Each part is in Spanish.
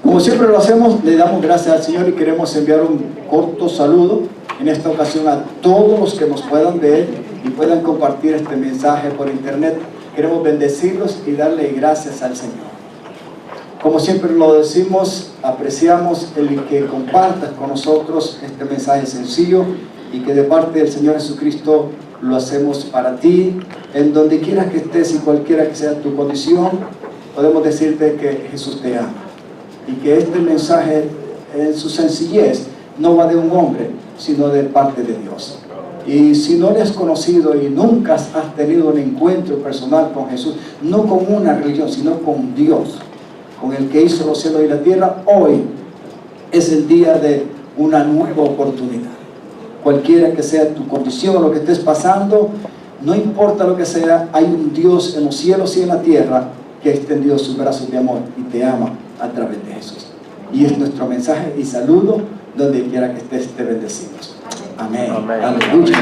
Como siempre lo hacemos, le damos gracias al Señor y queremos enviar un corto saludo en esta ocasión a todos los que nos puedan ver y puedan compartir este mensaje por internet. Queremos bendecirlos y darle gracias al Señor. Como siempre lo decimos, apreciamos el que compartas con nosotros este mensaje sencillo y que de parte del Señor Jesucristo lo hacemos para ti, en donde quiera que estés y cualquiera que sea tu condición. Podemos decirte que Jesús te ama y que este mensaje en su sencillez no va de un hombre, sino de parte de Dios. Y si no le has conocido y nunca has tenido un encuentro personal con Jesús, no con una religión, sino con Dios, con el que hizo los cielos y la tierra, hoy es el día de una nueva oportunidad. Cualquiera que sea tu condición, lo que estés pasando, no importa lo que sea, hay un Dios en los cielos y en la tierra que ha extendido sus brazos de amor y te ama a través de Jesús. Y es nuestro mensaje y saludo donde quiera que estés, te bendecimos. Amén. Amén. Aleluya.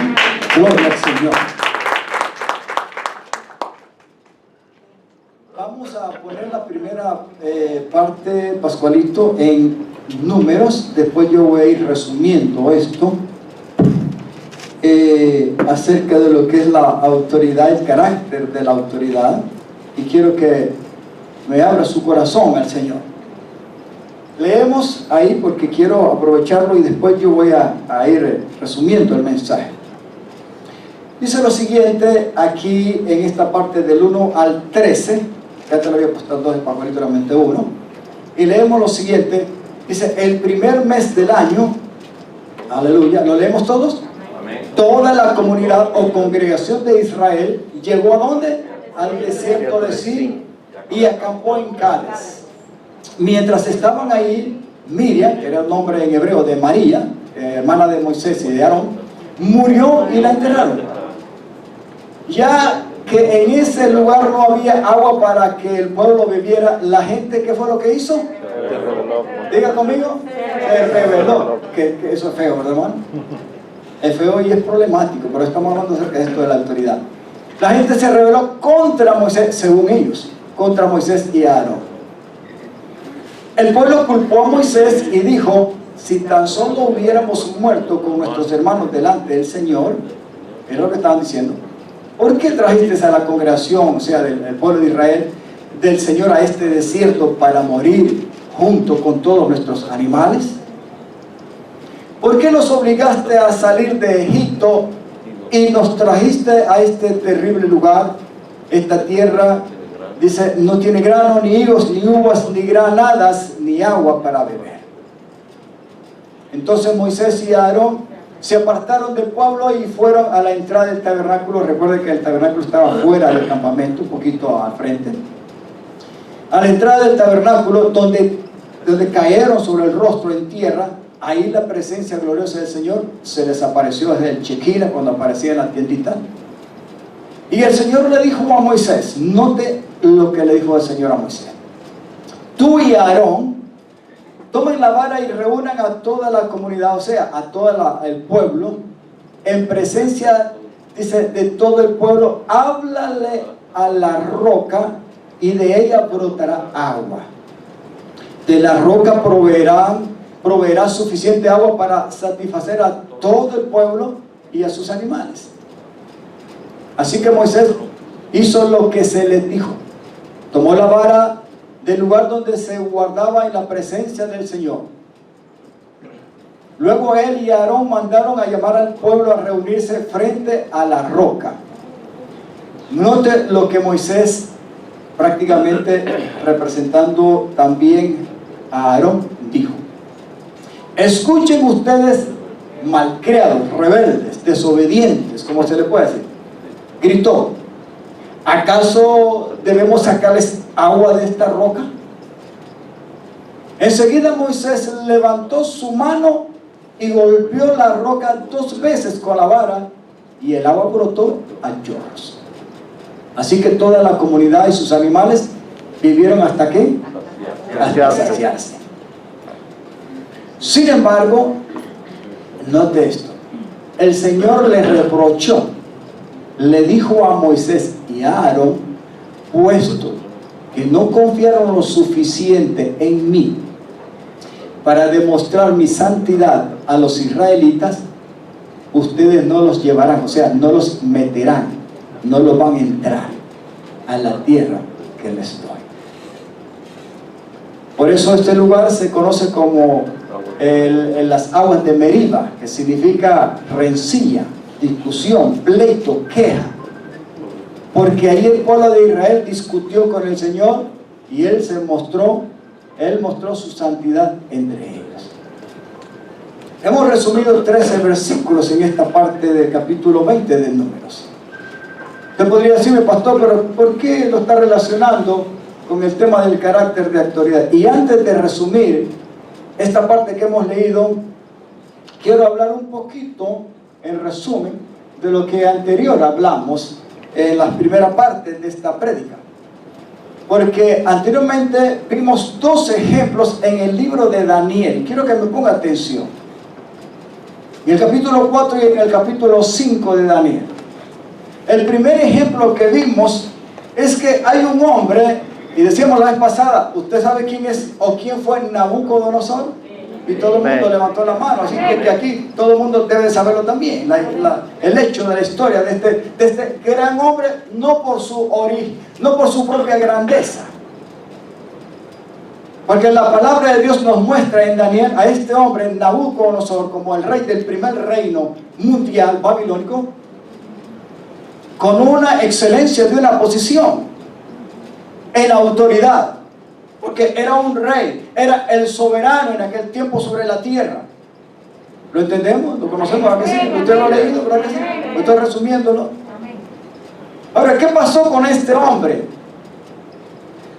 Gloria al Señor. Vamos a poner la primera parte, Pascualito, en Números. Después yo voy a ir resumiendo esto acerca de lo que es la autoridad, el carácter de la autoridad. Y quiero que me abra su corazón al Señor. Leemos ahí porque quiero aprovecharlo y después yo voy a ir resumiendo el mensaje. Dice lo siguiente aquí en esta parte del 1 al 13. Ya te lo había puesto 2 para solamente 1. Y leemos lo siguiente. Dice: el primer mes del año, aleluya, ¿lo leemos todos? Amén. Toda la comunidad o congregación de Israel llegó ¿a dónde? Al desierto de Sin y acampó en Cádiz. Mientras estaban ahí, Miriam, que era el nombre en hebreo de María, hermana de Moisés y de Aarón, murió y la enterraron. Ya que en ese lugar no había agua para que el pueblo bebiera, la gente, ¿qué fue lo que hizo? Se rebeló. Diga conmigo, se rebeló. Que eso es feo, ¿verdad, hermano? Es feo y es problemático, pero estamos hablando acerca de esto de la autoridad. La gente se rebeló contra Moisés, según ellos, contra Moisés y Aarón. El pueblo culpó a Moisés y dijo: si tan solo hubiéramos muerto con nuestros hermanos delante del Señor, es lo que estaban diciendo, ¿por qué trajiste a la congregación, o sea, del pueblo de Israel, del Señor a este desierto para morir junto con todos nuestros animales? ¿Por qué nos obligaste a salir de Egipto y nos trajiste a este terrible lugar? Esta tierra, dice, no tiene grano, ni higos, ni uvas, ni granadas, ni agua para beber. Entonces Moisés y Aarón se apartaron del pueblo y fueron a la entrada del tabernáculo. Recuerden que el tabernáculo estaba fuera del campamento, un poquito al frente. A la entrada del tabernáculo, donde cayeron sobre el rostro en tierra. Ahí la presencia gloriosa del Señor se les apareció desde el Chequira, cuando aparecía en la tiendita. Y el Señor le dijo a Moisés, note lo que le dijo el Señor a Moisés: tú y Aarón tomen la vara y reúnan a toda la comunidad, o sea, a todo el pueblo, en presencia, dice, de todo el pueblo. Háblale a la roca y de ella brotará agua. De la roca proveerá suficiente agua para satisfacer a todo el pueblo y a sus animales. Así que Moisés hizo lo que se le dijo. Tomó la vara del lugar donde se guardaba en la presencia del Señor. Luego él y Aarón mandaron a llamar al pueblo a reunirse frente a la roca. Note lo que Moisés, prácticamente representando también a Aarón, dijo: escuchen ustedes, malcriados, rebeldes, desobedientes, como se le puede decir. Gritó: ¿acaso debemos sacarles agua de esta roca? Enseguida Moisés levantó su mano y golpeó la roca 2 veces con la vara, y el agua brotó a chorros. Así que toda la comunidad y sus animales vivieron hasta ¿qué? Hasta saciarse. Sin embargo, note esto: el Señor les reprochó, le dijo a Moisés y a Aarón: puesto que no confiaron lo suficiente en mí para demostrar mi santidad a los israelitas, ustedes no los llevarán, o sea, no los meterán, no los van a entrar a la tierra que les doy. Por eso este lugar se conoce como las aguas de Meriba, que significa rencilla, discusión, pleito, queja. Porque ahí el pueblo de Israel discutió con el Señor y Él mostró su santidad entre ellos. Hemos resumido 13 versículos en esta parte del capítulo 20 de Números. Usted podría decirme, pastor, pero ¿por qué lo está relacionando con el tema del carácter de autoridad? Y antes de resumir esta parte que hemos leído, quiero hablar un poquito, en resumen, de lo que anterior hablamos en las primeras partes de esta prédica. Porque anteriormente vimos 2 ejemplos en el libro de Daniel. Quiero que me ponga atención. En el capítulo 4 y en el capítulo 5 de Daniel. El primer ejemplo que vimos es que hay un hombre, y decíamos la vez pasada, ¿usted sabe quién es o quién fue Nabucodonosor? Y todo el mundo levantó la mano, así que aquí todo el mundo debe saberlo también. El hecho de la historia de este gran hombre, no por su origen, no por su propia grandeza. Porque la palabra de Dios nos muestra en Daniel a este hombre, Nabucodonosor, como el rey del primer reino mundial babilónico, con una excelencia de una posición en autoridad. Porque era un rey, era el soberano en aquel tiempo sobre la tierra. ¿Lo entendemos? ¿Lo conocemos? ¿Verdad que sí? ¿Usted lo ha leído? ¿Verdad que sí? Estoy resumiéndolo. Ahora, ¿qué pasó con este hombre?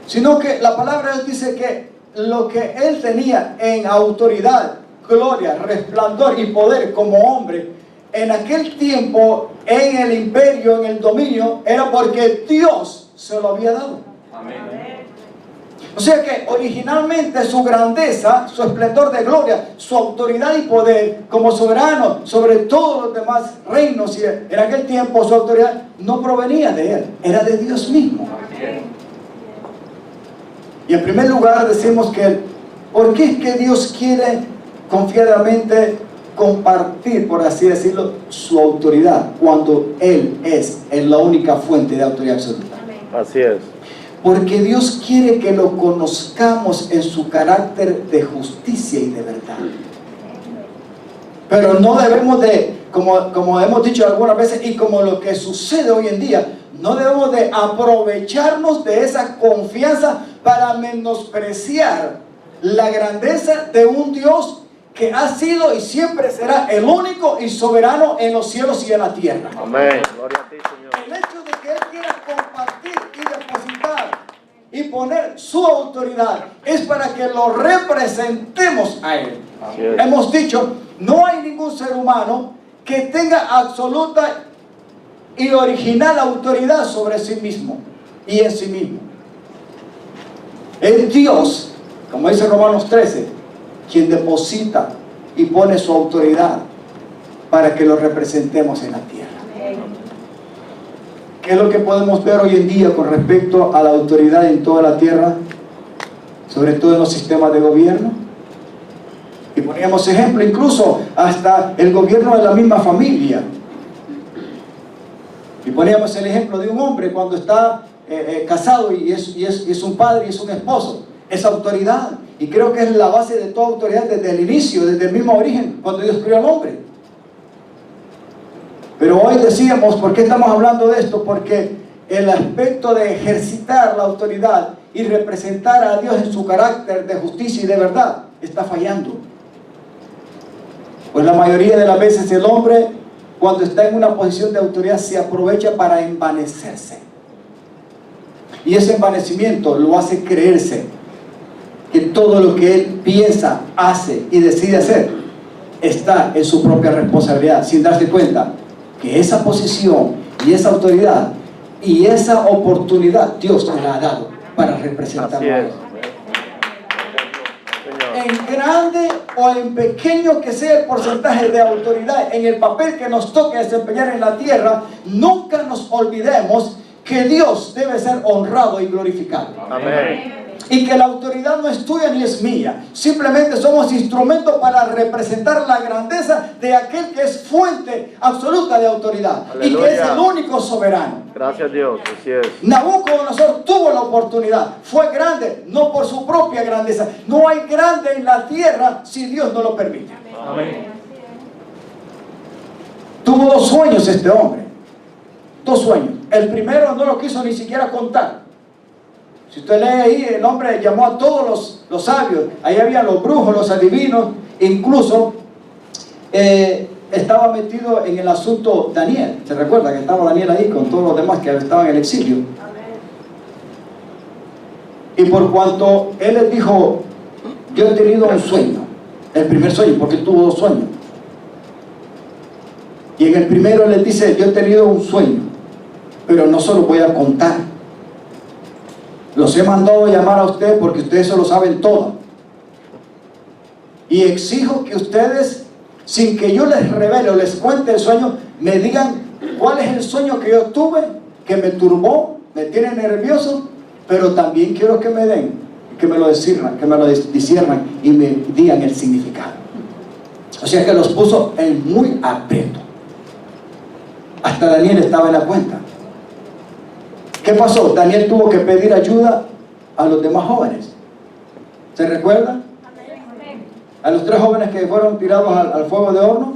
Sino que la palabra de Dios dice que lo que él tenía en autoridad, gloria, resplandor y poder como hombre, en aquel tiempo, en el imperio, en el dominio, era porque Dios se lo había dado. Amén. O sea que originalmente su grandeza, su esplendor de gloria, su autoridad y poder como soberano sobre todos los demás reinos, y en aquel tiempo su autoridad no provenía de él, era de Dios mismo. Y en primer lugar decimos que ¿por qué es que Dios quiere confiadamente compartir, por así decirlo, su autoridad cuando Él es la única fuente de autoridad absoluta? Así es. Porque Dios quiere que lo conozcamos en su carácter de justicia y de verdad. Pero no debemos de, como hemos dicho algunas veces y como lo que sucede hoy en día, no debemos de aprovecharnos de esa confianza para menospreciar la grandeza de un Dios que ha sido y siempre será el único y soberano en los cielos y en la tierra. Amén. Gloria a ti, Señor. El hecho de que Él quiera compartir y depositar y poner su autoridad es para que lo representemos a Él. Hemos dicho, no hay ningún ser humano que tenga absoluta y original autoridad sobre sí mismo y en sí mismo. Es Dios, como dice Romanos 13, quien deposita y pone su autoridad para que lo representemos en la tierra. ¿Qué es lo que podemos ver hoy en día con respecto a la autoridad en toda la tierra? Sobre todo en los sistemas de gobierno. Y poníamos ejemplo incluso hasta el gobierno de la misma familia. Y poníamos el ejemplo de un hombre cuando está casado y es un padre y es un esposo. Es autoridad. Y creo que es la base de toda autoridad desde el inicio, desde el mismo origen, cuando Dios creó al hombre. Pero hoy decíamos, ¿por qué estamos hablando de esto? Porque el aspecto de ejercitar la autoridad y representar a Dios en su carácter de justicia y de verdad está fallando. Pues la mayoría de las veces el hombre, cuando está en una posición de autoridad, se aprovecha para envanecerse. Y ese envanecimiento lo hace creerse que todo lo que él piensa, hace y decide hacer está en su propia responsabilidad, sin darse cuenta que esa posición y esa autoridad y esa oportunidad Dios te la ha dado para representarlo a Él. En grande o en pequeño que sea el porcentaje de autoridad en el papel que nos toque desempeñar en la tierra, nunca nos olvidemos que Dios debe ser honrado y glorificado. Amén. y que la autoridad no es tuya ni es mía. Simplemente somos instrumentos para representar la grandeza de aquel que es fuente absoluta de autoridad. Aleluya. Y que es el único soberano. Gracias a Dios, así es. Nabucodonosor tuvo la oportunidad. Fue grande, no por su propia grandeza. No hay grande en la tierra si Dios no lo permite. Amén. Tuvo 2 sueños este hombre. 2 sueños. El primero no lo quiso ni siquiera contar. Si usted lee ahí, el hombre llamó a todos los sabios. Ahí había los brujos, los adivinos. Incluso estaba metido en el asunto Daniel. ¿Se recuerda que estaba Daniel ahí con todos los demás que estaban en el exilio? Y por cuanto él les dijo, yo he tenido un sueño. El primer sueño, porque él tuvo 2 sueños. Y en el primero les dice, yo he tenido un sueño, pero no se lo voy a contar. Los he mandado a llamar a ustedes porque ustedes se lo saben todo. Y exijo que ustedes, sin que yo les revele o les cuente el sueño, me digan cuál es el sueño que yo tuve, que me turbó, me tiene nervioso, pero también quiero que me den, que me lo disciernan y me digan el significado. O sea que los puso en muy aprieto. Hasta Daniel estaba en la cuenta. ¿Qué pasó? Daniel tuvo que pedir ayuda a los demás jóvenes. ¿Se recuerda? A los 3 jóvenes que fueron tirados al fuego de horno.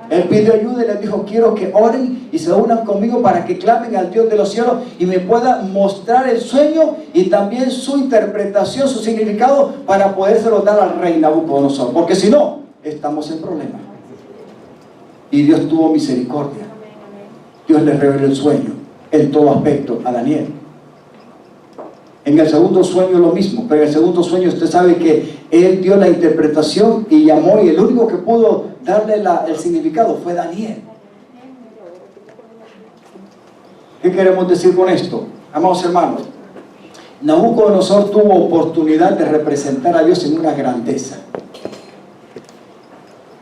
Él pidió ayuda y les dijo, quiero que oren y se unan conmigo para que clamen al Dios de los cielos y me pueda mostrar el sueño y también su interpretación, su significado, para podérselo dar al rey Nabucodonosor. Porque si no, estamos en problemas. Y Dios tuvo misericordia. Dios le reveló el sueño en todo aspecto a Daniel. En el segundo sueño lo mismo, pero en el segundo sueño usted sabe que él dio la interpretación y llamó, y el único que pudo darle el significado fue Daniel. ¿Qué queremos decir con esto? Amados hermanos, Nabucodonosor tuvo oportunidad de representar a Dios en una grandeza.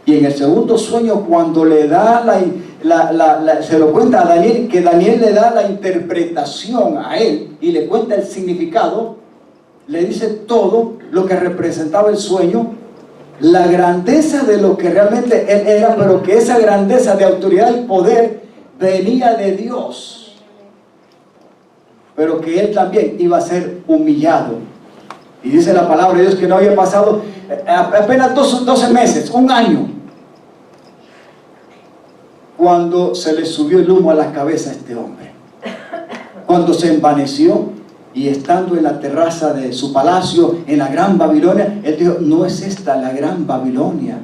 Y en el segundo sueño, cuando le da se lo cuenta a Daniel, que Daniel le da la interpretación a él y le cuenta el significado, le dice todo lo que representaba el sueño, la grandeza de lo que realmente él era, pero que esa grandeza de autoridad y poder venía de Dios, pero que él también iba a ser humillado. Y dice la palabra de Dios que no había pasado apenas 12 meses, 1 año, cuando se le subió el humo a la cabeza a este hombre, cuando se envaneció y estando en la terraza de su palacio en la Gran Babilonia, él dijo, no es esta la Gran Babilonia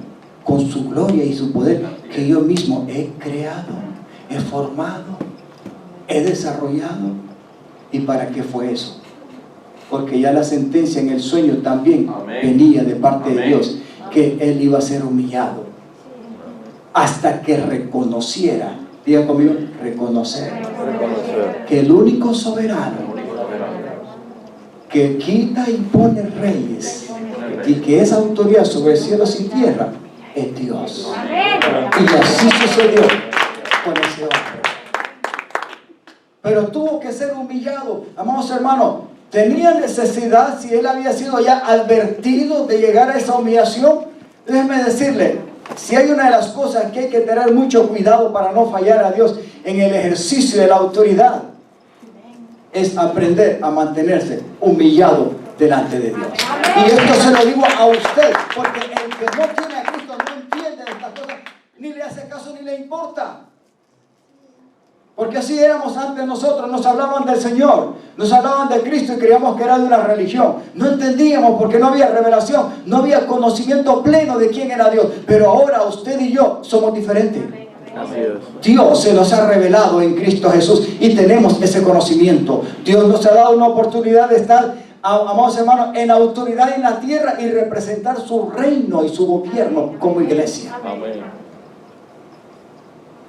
con su gloria y su poder que yo mismo he creado, he formado, he desarrollado. ¿Y para qué fue eso? Porque ya la sentencia en el sueño también venía de parte de Dios, que él iba a ser humillado hasta que reconociera, diga conmigo, reconocer que el único soberano que quita y pone reyes y que es autoridad sobre cielos y tierra es Dios. Y así sucedió con ese hombre. Pero tuvo que ser humillado. Amados hermanos, ¿tenía necesidad, si él había sido ya advertido de llegar a esa humillación? Déjeme decirle, si hay una de las cosas que hay que tener mucho cuidado para no fallar a Dios en el ejercicio de la autoridad, es aprender a mantenerse humillado delante de Dios. Y esto se lo digo a usted, porque el que no tiene a Cristo no entiende de estas cosas, ni le hace caso ni le importa. Porque así éramos antes nosotros, nos hablaban del Señor, nos hablaban de Cristo y creíamos que era de una religión. No entendíamos porque no había revelación, no había conocimiento pleno de quién era Dios. Pero ahora usted y yo somos diferentes. Dios se nos ha revelado en Cristo Jesús y tenemos ese conocimiento. Dios nos ha dado una oportunidad de estar, amados hermanos, en autoridad en la tierra y representar su reino y su gobierno como iglesia. Amén.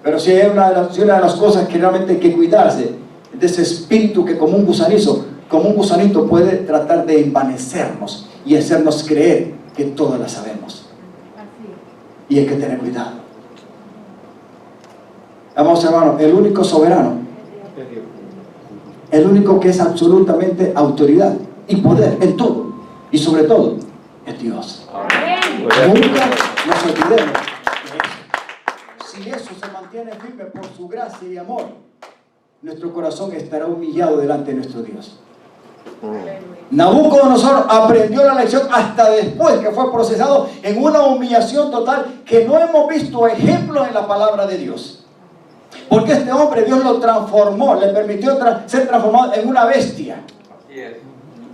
Pero si hay una de las cosas que realmente hay que cuidarse, de ese espíritu que como un gusanito puede tratar de envanecernos y hacernos creer que todo la sabemos. Y hay que tener cuidado. Vamos, hermanos, el único soberano, el único que es absolutamente autoridad y poder en todo, Y sobre todo, es Dios. Nunca nos olvidemos de eso. Si eso se mantiene firme por su gracia y amor, nuestro corazón estará humillado delante de nuestro Dios. Nabucodonosor aprendió la lección hasta después que fue procesado en una humillación total que no hemos visto ejemplos en la palabra de Dios. Porque este hombre Dios lo transformó, le permitió ser transformado en una bestia.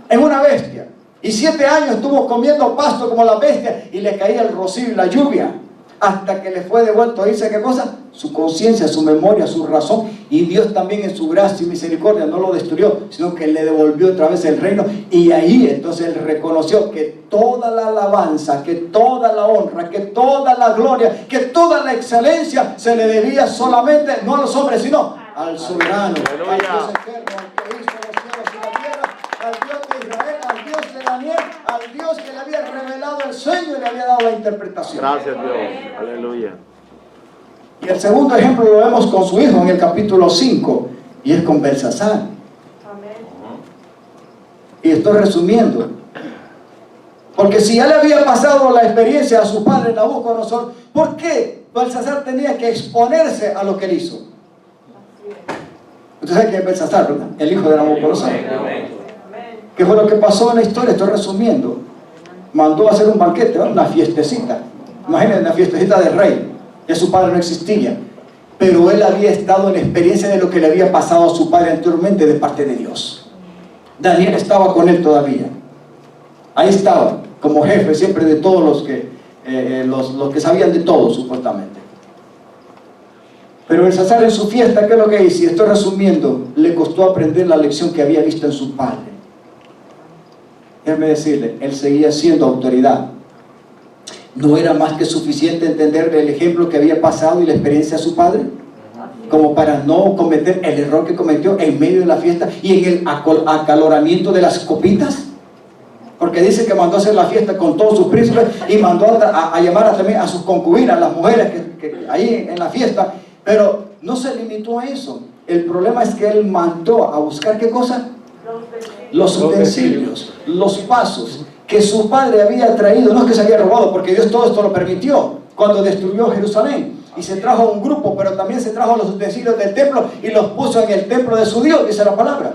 En una bestia. Y 7 años estuvo comiendo pasto como la bestia y le caía el rocío y la lluvia. Hasta que le fue devuelto a irse, ¿qué cosa? Su conciencia, su memoria, su razón. Y Dios también en su gracia y misericordia no lo destruyó, sino que le devolvió otra vez el reino. Y ahí entonces él reconoció que toda la alabanza, que toda la honra, que toda la gloria, que toda la excelencia se le debía solamente, no a los hombres, sino al soberano, al Dios eterno, al que hizo los cielos y la tierra, al Dios de Israel, al Dios de Daniel, al Dios que le había revelado el sueño y le había dado la interpretación. Gracias, Dios. Aleluya. Y el segundo ejemplo lo vemos con su hijo en el capítulo 5, y es con Belsasar. Y estoy resumiendo, porque si ya le había pasado la experiencia a su padre Nabucodonosor, ¿por qué Belsasar tenía que exponerse a lo que él hizo? Usted sabe que es Belsasar, ¿verdad? El hijo de Nabucodonosor. ¿Qué fue lo que pasó en la historia? Estoy resumiendo. Mandó a hacer un banquete, ¿no? Una fiestecita. Imagínense, una fiestecita del rey. Ya su padre no existía. Pero él había estado en la experiencia de lo que le había pasado a su padre anteriormente de parte de Dios. Daniel estaba con él todavía. Ahí estaba, como jefe siempre de todos los que sabían de todo, supuestamente. Pero Belsasar en su fiesta, ¿qué es lo que hizo? Y estoy resumiendo, le costó aprender la lección que había visto en su padre. Déjeme decirle, él seguía siendo autoridad. ¿No era más que suficiente entender el ejemplo que había pasado y la experiencia de su padre? Como para no cometer el error que cometió en medio de la fiesta y en el acaloramiento de las copitas. Porque dice que mandó a hacer la fiesta con todos sus príncipes y mandó a llamar también a sus concubinas, las mujeres que ahí en la fiesta. Pero no se limitó a eso. El problema es que él mandó a buscar ¿qué cosa? Los utensilios, los vasos que su padre había traído. No es que se había robado, porque Dios todo esto lo permitió cuando destruyó Jerusalén. Y se trajo un grupo, pero también se trajo los utensilios del templo y los puso en el templo de su Dios, dice la palabra.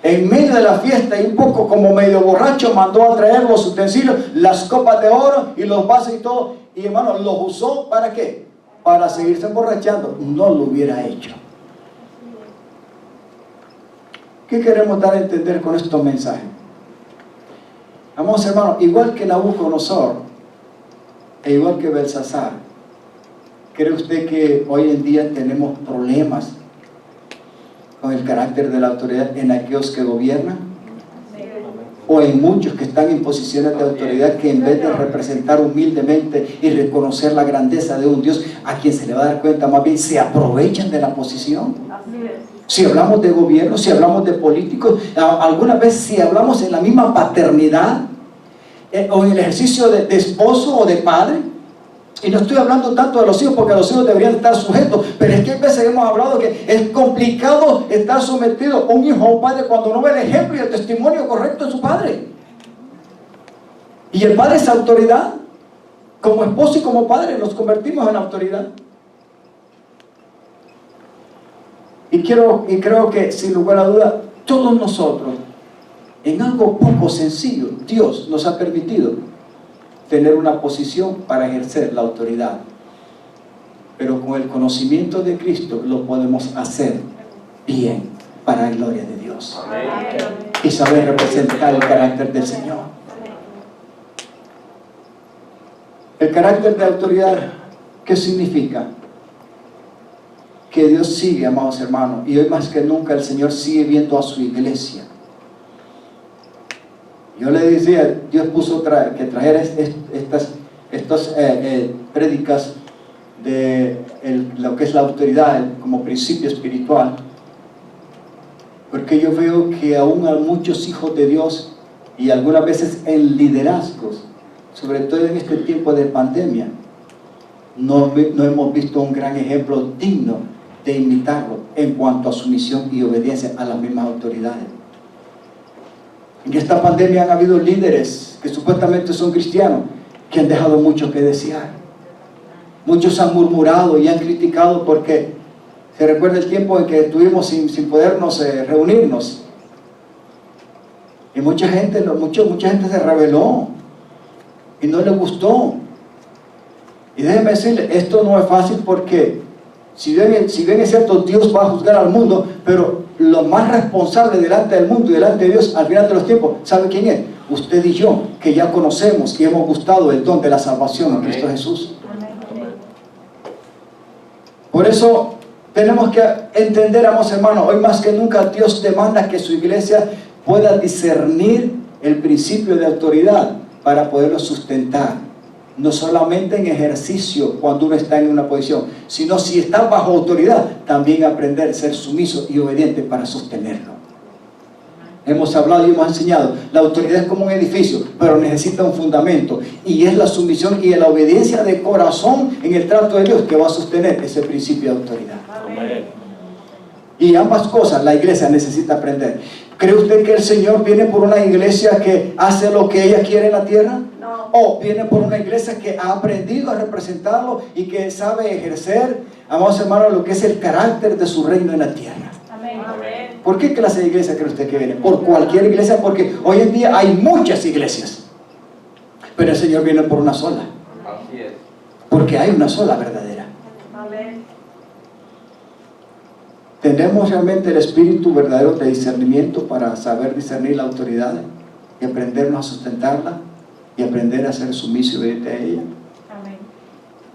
En medio de la fiesta y un poco como medio borracho mandó a traer los utensilios, las copas de oro y los vasos y todo. Y hermano, los usó ¿para qué? Para seguirse emborrachando. No lo hubiera hecho. ¿Qué queremos dar a entender con estos mensajes? Vamos, hermano, igual que Nabucodonosor e igual que Belsasar, ¿cree usted que hoy en día tenemos problemas con el carácter de la autoridad en aquellos que gobiernan? O en muchos que están en posiciones de autoridad que en vez de representar humildemente y reconocer la grandeza de un Dios a quien se le va a dar cuenta, más bien se aprovechan de la posición. Si hablamos de gobierno, si hablamos de políticos, alguna vez si hablamos en la misma paternidad o en el ejercicio de esposo o de padre. Y no estoy hablando tanto de los hijos, porque los hijos deberían estar sujetos, pero es que a veces hemos hablado que es complicado estar sometido un hijo a un padre cuando no ve el ejemplo y el testimonio correcto de su padre. Y el padre es autoridad. Como esposo y como padre nos convertimos en autoridad. Y creo que sin lugar a duda, todos nosotros, en algo poco sencillo, Dios nos ha permitido tener una posición para ejercer la autoridad. Pero con el conocimiento de Cristo lo podemos hacer bien para la gloria de Dios. Amén. Y saber representar el carácter del Señor. El carácter de autoridad, ¿qué significa? Que Dios sigue, amados hermanos, y hoy más que nunca el Señor sigue viendo a su iglesia. Yo le decía, Dios puso que trajera estas prédicas de lo que es la autoridad como principio espiritual, porque yo veo que aún hay muchos hijos de Dios y algunas veces en liderazgos, sobre todo en este tiempo de pandemia, no hemos visto un gran ejemplo digno de imitarlo en cuanto a sumisión y obediencia a las mismas autoridades. En esta pandemia han habido líderes que supuestamente son cristianos que han dejado mucho que desear. Muchos han murmurado y han criticado porque se recuerda el tiempo en que estuvimos sin podernos reunirnos. Y mucha gente se rebeló y no le gustó. Y déjeme decirle, esto no es fácil porque si bien es cierto, Dios va a juzgar al mundo, pero lo más responsable delante del mundo y delante de Dios al final de los tiempos, ¿sabe quién es? Usted y yo, que ya conocemos y hemos gustado el don de la salvación en Cristo Jesús. Por eso tenemos que entender, amados hermanos, hoy más que nunca Dios demanda que su iglesia pueda discernir el principio de autoridad para poderlo sustentar. No solamente en ejercicio cuando uno está en una posición, sino si está bajo autoridad, también aprender a ser sumiso y obediente para sostenerlo. Hemos hablado y hemos enseñado, la autoridad es como un edificio, pero necesita un fundamento, y es la sumisión y la obediencia de corazón en el trato de Dios que va a sostener ese principio de autoridad. Amén. Y ambas cosas la iglesia necesita aprender. ¿Cree usted que el Señor viene por una iglesia que hace lo que ella quiere en la tierra? No. ¿O viene por una iglesia que ha aprendido a representarlo y que sabe ejercer, amados hermanos, lo que es el carácter de su reino en la tierra? Amén. Amén. ¿Por qué clase de iglesia cree usted que viene? Por cualquier iglesia, porque hoy en día hay muchas iglesias, pero el Señor viene por una sola. Así es. Porque hay una sola verdadera. Amén. ¿Tenemos realmente el espíritu verdadero de discernimiento para saber discernir la autoridad y aprendernos a sustentarla y aprender a ser sumiso y obediente a ella? Amén.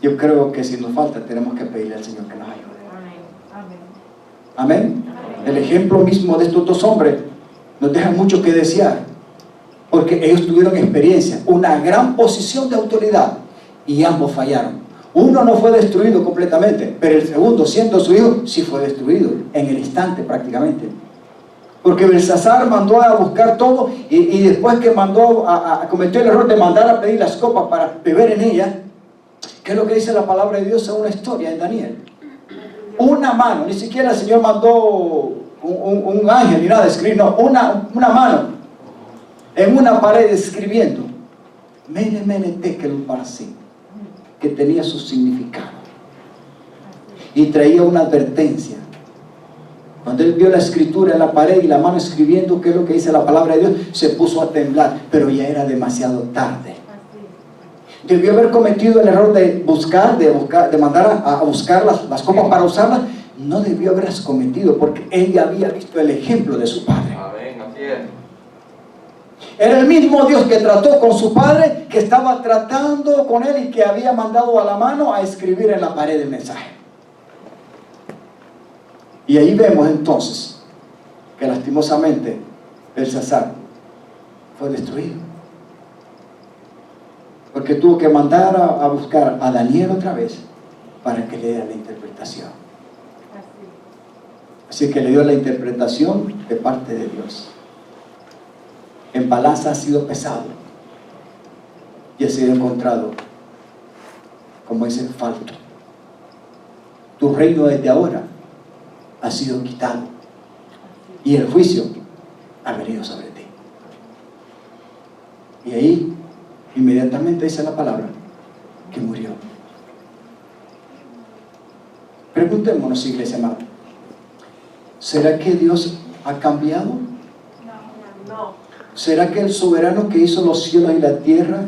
Yo creo que si nos falta tenemos que pedirle al Señor que nos ayude. Amén. Amén. El ejemplo mismo de estos dos hombres nos deja mucho que desear, porque ellos tuvieron experiencia, una gran posición de autoridad, y ambos fallaron. Uno no fue destruido completamente, pero el segundo, siendo su hijo, sí fue destruido en el instante prácticamente. Porque Belsasar mandó a buscar todo y después que cometió el error de mandar a pedir las copas para beber en ella, ¿qué es lo que dice la palabra de Dios en una historia en Daniel? Una mano, ni siquiera el Señor mandó un ángel ni nada de escribir, no, una mano en una pared escribiendo Mene, Mene, Tekel, Parasí, que tenía su significado y traía una advertencia. Cuando él vio la escritura en la pared y la mano escribiendo qué es lo que dice la palabra de Dios, se puso a temblar, pero ya era demasiado tarde. Debió haber cometido el error de mandar a buscar las copas para usarlas. No debió haberlas cometido porque él ya había visto el ejemplo de su padre. Amén, así es. Era el mismo Dios que trató con su padre, que estaba tratando con él y que había mandado a la mano a escribir en la pared el mensaje. Y ahí vemos entonces que lastimosamente Belsasar fue destruido, porque tuvo que mandar a buscar a Daniel otra vez para que le diera la interpretación. Así que le dio la interpretación de parte de Dios. En balanza ha sido pesado y ha sido encontrado, como dice, falto. Tu reino desde ahora ha sido quitado y el juicio ha venido sobre ti. Y ahí inmediatamente dice la palabra que murió. Preguntémonos, iglesia amada, ¿será que Dios ha cambiado? No. ¿Será que el soberano que hizo los cielos y la tierra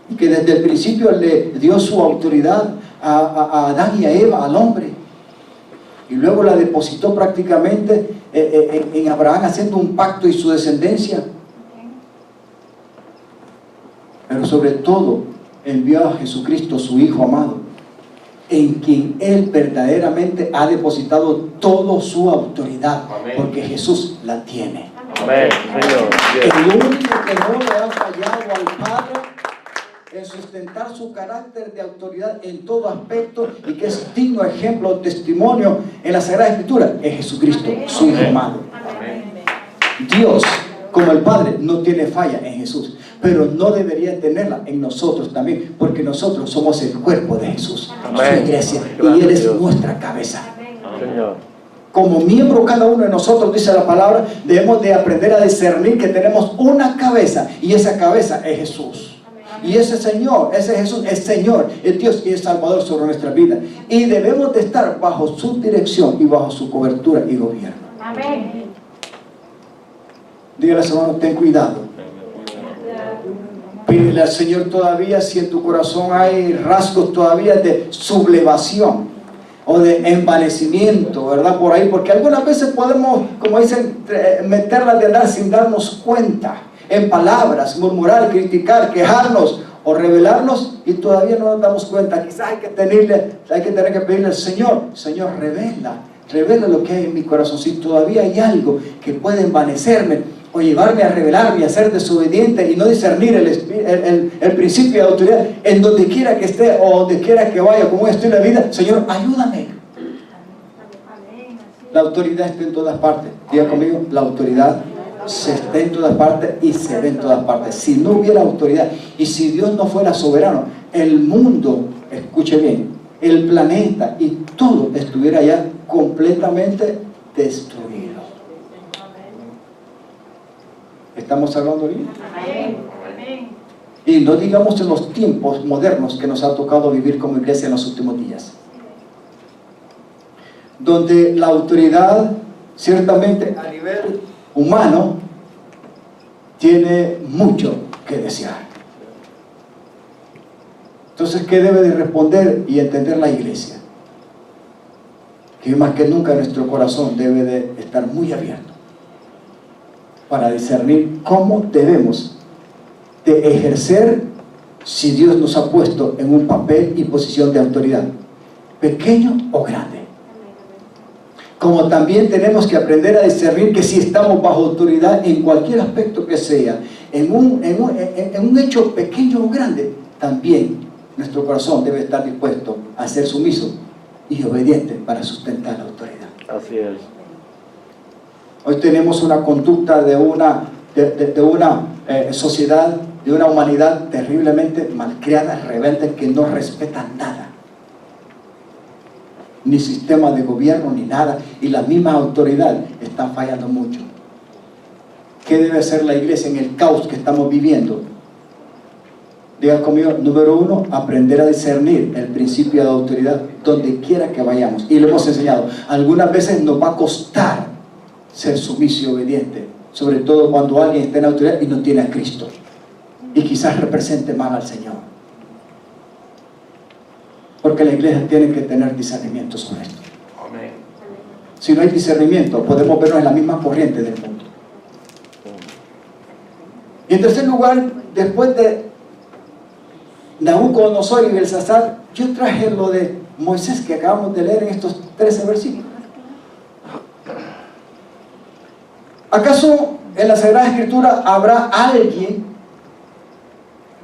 y que desde el principio le dio su autoridad a Adán y a Eva, al hombre, y luego la depositó prácticamente en Abraham, haciendo un pacto y su descendencia, pero sobre todo envió a Jesucristo, su Hijo amado, en quien Él verdaderamente ha depositado toda su autoridad? Amén. Porque Jesús la tiene. Amén, Señor. El único que no le ha fallado al Padre en sustentar su carácter de autoridad en todo aspecto y que es digno ejemplo, testimonio en la Sagrada Escritura, es Jesucristo, su Hijo amado. Dios, como el Padre, no tiene falla en Jesús, pero no debería tenerla en nosotros también, porque nosotros somos el cuerpo de Jesús, su iglesia, y Él es nuestra cabeza. Señor. como miembro cada uno de nosotros, dice la palabra, debemos de aprender a discernir que tenemos una cabeza, y esa cabeza es Jesús. Y ese Señor, ese Jesús es Señor, es Dios y es Salvador sobre nuestra vida. Y debemos de estar bajo su dirección y bajo su cobertura y gobierno. Amén. Dígale a su hermano, ten cuidado. Pídele al Señor todavía si en tu corazón hay rasgos todavía de sublevación o de envanecimiento, ¿verdad? Por ahí, porque algunas veces podemos, como dicen, meterlas de andar sin darnos cuenta, en palabras, murmurar, criticar, quejarnos o rebelarnos, y todavía no nos damos cuenta. Quizás hay que tener que pedirle al Señor, Señor, revela lo que hay en mi corazón. Si todavía hay algo que puede envanecerme o llevarme a rebelarme, a ser desobediente y no discernir el principio de autoridad en donde quiera que esté o donde quiera que vaya con un estilo de vida, Señor, ayúdame. La autoridad está en todas partes. Diga conmigo, la autoridad se está en todas partes y se ve en todas partes. Si no hubiera autoridad y si Dios no fuera soberano, el mundo, escuche bien, el planeta y todo estuviera ya completamente destruido. ¿Estamos hablando bien? Amén. Y no digamos en los tiempos modernos que nos ha tocado vivir como iglesia en los últimos días, donde la autoridad, ciertamente a nivel humano, tiene mucho que desear. Entonces, ¿qué debe de responder y entender la iglesia? Que más que nunca nuestro corazón debe de estar muy abierto para discernir cómo debemos de ejercer si Dios nos ha puesto en un papel y posición de autoridad, pequeño o grande. Como también tenemos que aprender a discernir que si estamos bajo autoridad en cualquier aspecto que sea, en un hecho pequeño o grande, también nuestro corazón debe estar dispuesto a ser sumiso y obediente para sustentar la autoridad. Así es. Hoy tenemos una conducta de una sociedad, de una humanidad terriblemente malcriada, rebelde, que no respeta nada, ni sistema de gobierno, ni nada, y la misma autoridad está fallando mucho. ¿Qué debe hacer la iglesia en el caos que estamos viviendo? Diga conmigo, número 1, aprender a discernir el principio de autoridad donde quiera que vayamos. Y lo hemos enseñado. Algunas veces nos va a costar ser sumiso y obediente, sobre todo cuando alguien está en autoridad y no tiene a Cristo, y quizás represente mal al Señor. Porque la iglesia tiene que tener discernimiento sobre esto. Amén. Si no hay discernimiento, podemos vernos en la misma corriente del mundo. Y en tercer lugar, después de Nabucodonosor y Belsasar, yo traje lo de Moisés que acabamos de leer en estos 13 versículos. ¿Acaso en la Sagrada Escritura habrá alguien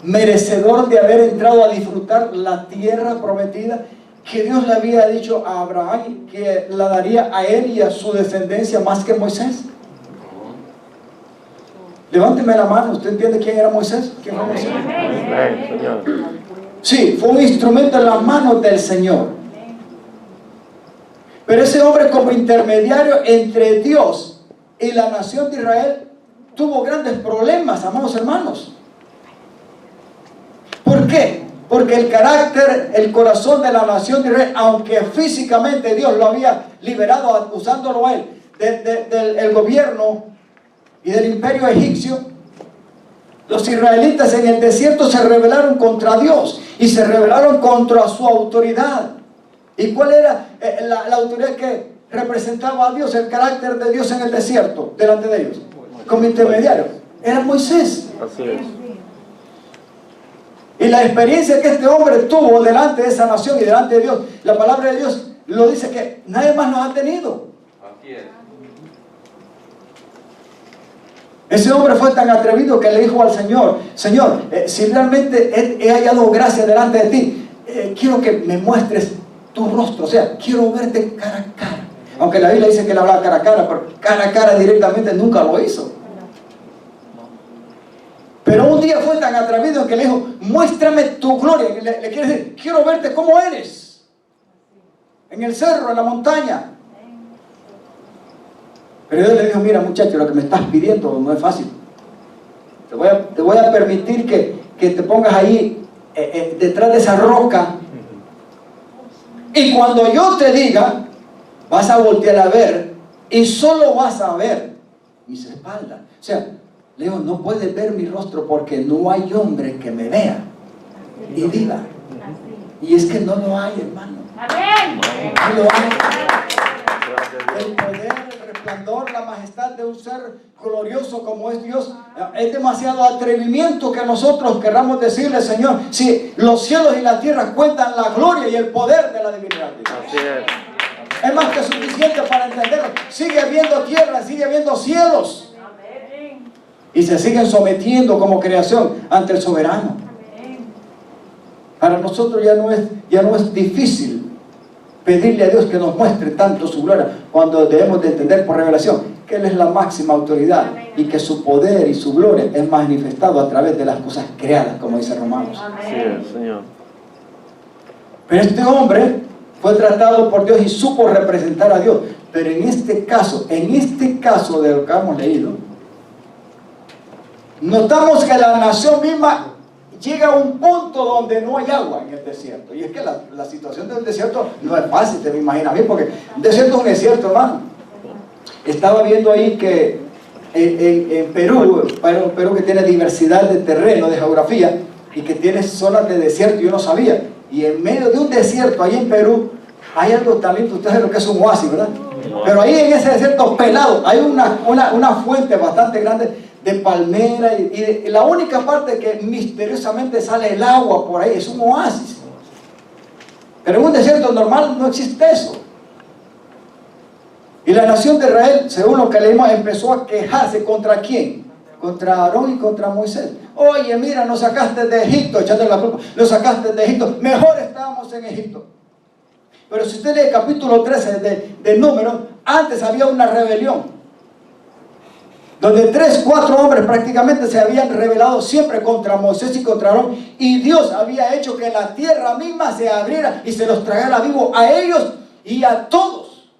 merecedor de haber entrado a disfrutar la tierra prometida que Dios le había dicho a Abraham que la daría a él y a su descendencia más que Moisés? Levánteme la mano. ¿Usted entiende quién era Moisés? ¿Quién fue Moisés? Amén, Señor. Sí, fue un instrumento en las manos del Señor. Pero ese hombre, como intermediario entre Dios y la nación de Israel, tuvo grandes problemas, amados hermanos. ¿Por qué? Porque el carácter, el corazón de la nación de Israel, aunque físicamente Dios lo había liberado usándolo a él del gobierno y del imperio egipcio, los israelitas en el desierto se rebelaron contra Dios y se rebelaron contra su autoridad. ¿Y cuál era la autoridad que representaba a Dios, el carácter de Dios en el desierto, delante de ellos? Como intermediario, era Moisés. Así es. Y la experiencia que este hombre tuvo delante de esa nación y delante de Dios, la palabra de Dios lo dice que nadie más los ha tenido. Así es. Ese hombre fue tan atrevido que le dijo al Señor: Señor, si realmente he hallado gracia delante de ti, quiero que me muestres tu rostro, o sea, quiero verte cara a cara. Aunque la Biblia dice que le hablaba cara a cara, pero cara a cara directamente nunca lo hizo. Pero un día fue tan atrevido que le dijo: muéstrame tu gloria. Le quiere decir: quiero verte como eres, en el cerro, en la montaña. Pero Dios le dijo, mira muchacho, lo que me estás pidiendo no es fácil. Te voy a permitir que te pongas ahí detrás de esa roca. Y cuando yo te diga, vas a voltear a ver y solo vas a ver mis espaldas. O sea, Leo, no puedes ver mi rostro porque no hay hombre que me vea y viva. Y es que no lo hay, hermano. Amén. No lo hay. El poder, el resplandor, la majestad de un ser glorioso como es Dios, es demasiado atrevimiento que nosotros querramos decirle, Señor, si los cielos y la tierra cuentan la gloria y el poder de la divinidad de Dios. Así es. Es más que suficiente para entenderlo. Sigue habiendo tierra, sigue habiendo cielos. Y se siguen sometiendo como creación ante el soberano. Para nosotros ya no es difícil pedirle a Dios que nos muestre tanto su gloria, cuando debemos de entender por revelación que Él es la máxima autoridad y que su poder y su gloria es manifestado a través de las cosas creadas, como dice Romanos. Así es, Señor. Pero este hombre fue tratado por Dios y supo representar a Dios. Pero en este caso de lo que hemos leído, notamos que la nación misma llega a un punto donde no hay agua en el desierto. Y es que la situación del desierto no es fácil, te me imaginas bien, porque el desierto es un desierto, hermano. Estaba viendo ahí que en Perú que tiene diversidad de terreno, de geografía, y que tiene zonas de desierto, yo no sabía. Y en medio de un desierto, ahí en Perú, hay algo tan lindo, ustedes saben lo que es un oasis, ¿verdad? Pero ahí en ese desierto pelado, hay una fuente bastante grande de palmera, y la única parte que misteriosamente sale el agua por ahí es un oasis. Pero en un desierto normal no existe eso. Y la nación de Israel, según lo que leímos, empezó a quejarse. ¿Contra quién? Contra Aarón y contra Moisés. Oye, mira, nos sacaste de Egipto, echando la culpa, nos sacaste de Egipto, mejor estábamos en Egipto. Pero si usted lee el capítulo 13 de Números, antes había una rebelión, donde 3, 4 hombres prácticamente se habían rebelado siempre contra Moisés y contra Aarón, y Dios había hecho que la tierra misma se abriera y se los tragara vivo a ellos y a todos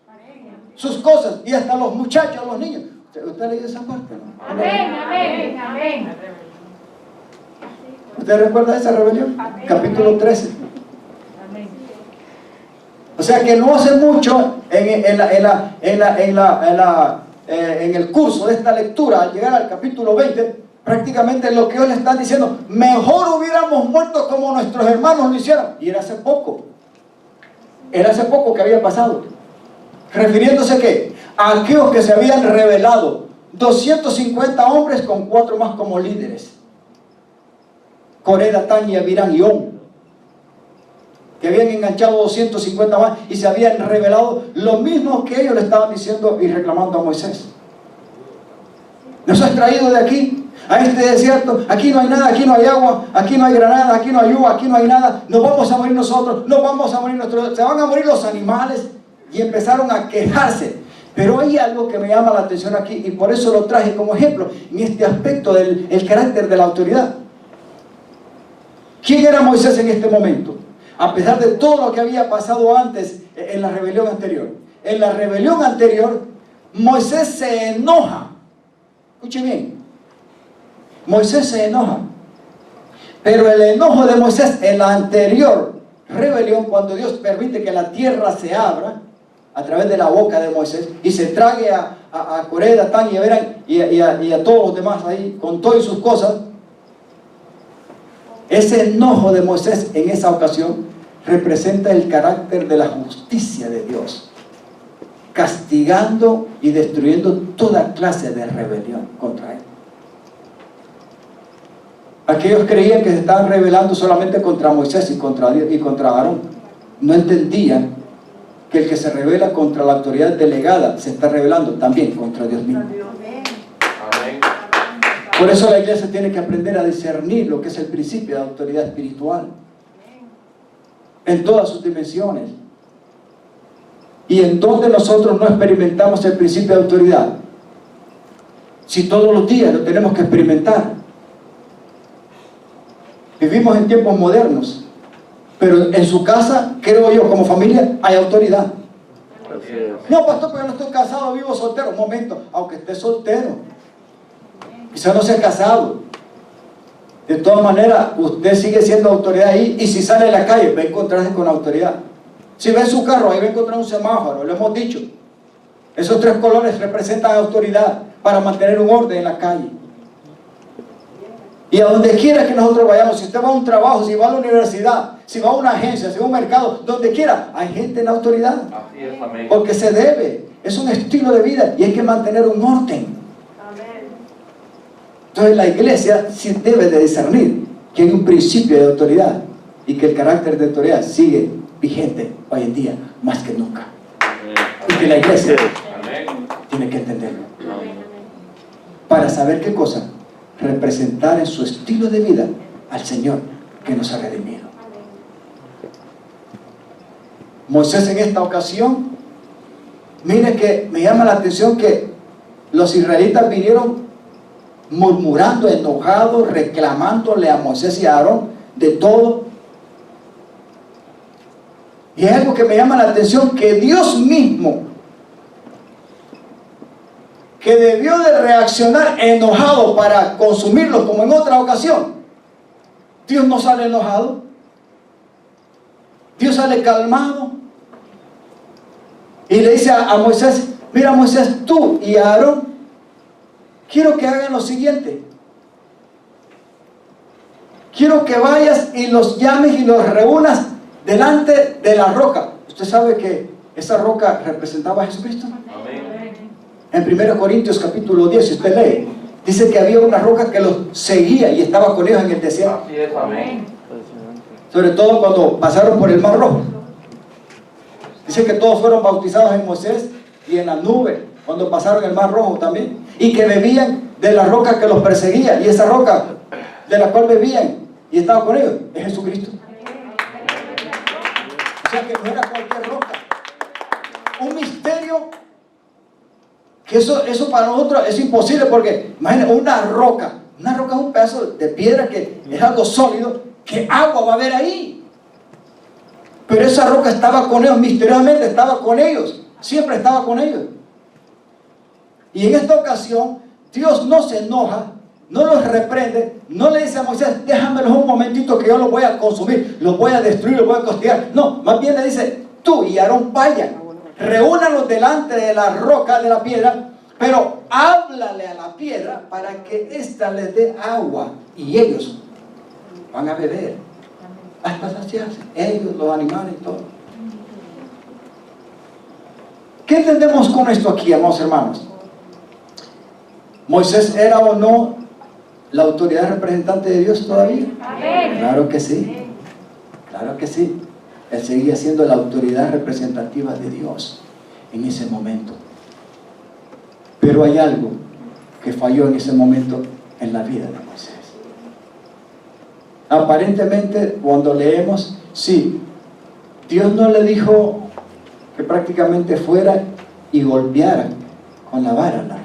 sus cosas, y hasta los muchachos, los niños. ¿Usted leyó esa parte, no? Amén, amén, amén. ¿Usted recuerda esa rebelión? Amén. Capítulo 13. Amén. O sea que no hace mucho en el curso de esta lectura, al llegar al capítulo 20, prácticamente lo que ellos le están diciendo, mejor hubiéramos muerto como nuestros hermanos lo hicieron. Y era hace poco que había pasado. Refiriéndose que a aquellos que se habían rebelado, 250 hombres con 4 más como líderes, Coré, Datán y Abirán y On, que habían enganchado 250 más y se habían rebelado, lo mismo que ellos le estaban diciendo y reclamando a Moisés. Nos has traído de aquí a este desierto, aquí no hay nada, aquí no hay agua, aquí no hay granada, aquí no hay uva, aquí no hay nada, nos vamos a morir nosotros, nos vamos a morir se van a morir los animales. Y empezaron a quejarse. Pero hay algo que me llama la atención aquí, y por eso lo traje como ejemplo en este aspecto del carácter de la autoridad. ¿Quién era Moisés en este momento? A pesar de todo lo que había pasado antes en la rebelión anterior. En la rebelión anterior, Moisés se enoja. Escuche bien. Moisés se enoja. Pero el enojo de Moisés en la anterior rebelión, cuando Dios permite que la tierra se abra a través de la boca de Moisés y se trague a Coré, Datán y Abirán y a todos los demás ahí con todas sus cosas, ese enojo de Moisés en esa ocasión representa el carácter de la justicia de Dios, castigando y destruyendo toda clase de rebelión contra él. Aquellos creían que se estaban rebelando solamente contra Moisés y contra Aarón. No entendían que el que se rebela contra la autoridad delegada se está rebelando también contra Dios mismo. Por eso la iglesia tiene que aprender a discernir lo que es el principio de autoridad espiritual en todas sus dimensiones. Y en donde nosotros no experimentamos el principio de autoridad, si todos los días lo tenemos que experimentar. Vivimos en tiempos modernos, pero en su casa, creo yo, como familia, hay autoridad. Así es. No, pastor, pero yo no estoy casado, vivo soltero. Un momento, aunque esté soltero, quizá no sea casado, de todas maneras, usted sigue siendo autoridad ahí, y si sale a la calle, va a encontrarse con autoridad. Si ve su carro, ahí va a encontrar un semáforo, lo hemos dicho. Esos 3 colores representan autoridad para mantener un orden en la calle. Y a donde quiera que nosotros vayamos, si usted va a un trabajo, si va a la universidad, si va a una agencia, si va a un mercado, donde quiera, hay gente en autoridad. Así es, amén. Porque se debe, es un estilo de vida y hay que mantener un orden. Entonces la iglesia sí debe de discernir que hay un principio de autoridad y que el carácter de autoridad sigue vigente hoy en día más que nunca. Y que la iglesia Amén. tiene que entenderlo para saber qué cosa representar en su estilo de vida al Señor que nos ha redimido. Moisés en esta ocasión, mire que me llama la atención que los israelitas vinieron murmurando, enojados, reclamándole a Moisés y a Aarón de todo. Y es algo que me llama la atención, que Dios mismo, que debió de reaccionar enojado para consumirlos como en otra ocasión, Dios no sale enojado, Dios sale calmado y le dice a Moisés: mira, Moisés, tú y a Aarón, quiero que hagan lo siguiente. Quiero que vayas y los llames y los reúnas delante de la roca. Usted sabe que esa roca representaba a Jesucristo. Amén. En 1 Corintios capítulo 10, si usted lee, dice que había una roca que los seguía y estaba con ellos en el desierto. Así es, amén. Sobre todo cuando pasaron por el Mar Rojo. Dice que todos fueron bautizados en Moisés y en la nube cuando pasaron el Mar Rojo también. Y que bebían de la roca que los perseguía. Y esa roca de la cual bebían y estaba con ellos es Jesucristo. O sea que no era cualquier roca. Un misterio que eso para nosotros es imposible, porque imagínense, una roca es un pedazo de piedra que es algo sólido. ¿Qué agua va a haber ahí? Pero esa roca estaba con ellos, misteriosamente estaba con ellos, siempre estaba con ellos. Y en esta ocasión Dios no se enoja, no los reprende, no le dice a Moisés: déjamelos un momentito que yo los voy a consumir, los voy a destruir, los voy a costear. No, más bien le dice: tú y Aarón vayan, reúnalos delante de la roca, de la piedra, pero háblale a la piedra para que ésta les dé agua, y ellos van a beber hasta saciarse, ellos, los animales y todo. ¿Qué entendemos con esto aquí, amados hermanos? ¿Moisés era o no la autoridad representante de Dios todavía? Amén. Claro que sí, claro que sí. Él seguía siendo la autoridad representativa de Dios en ese momento. Pero hay algo que falló en ese momento en la vida de Moisés. Aparentemente, cuando leemos, sí, Dios no le dijo que prácticamente fuera y golpeara con la vara la roca.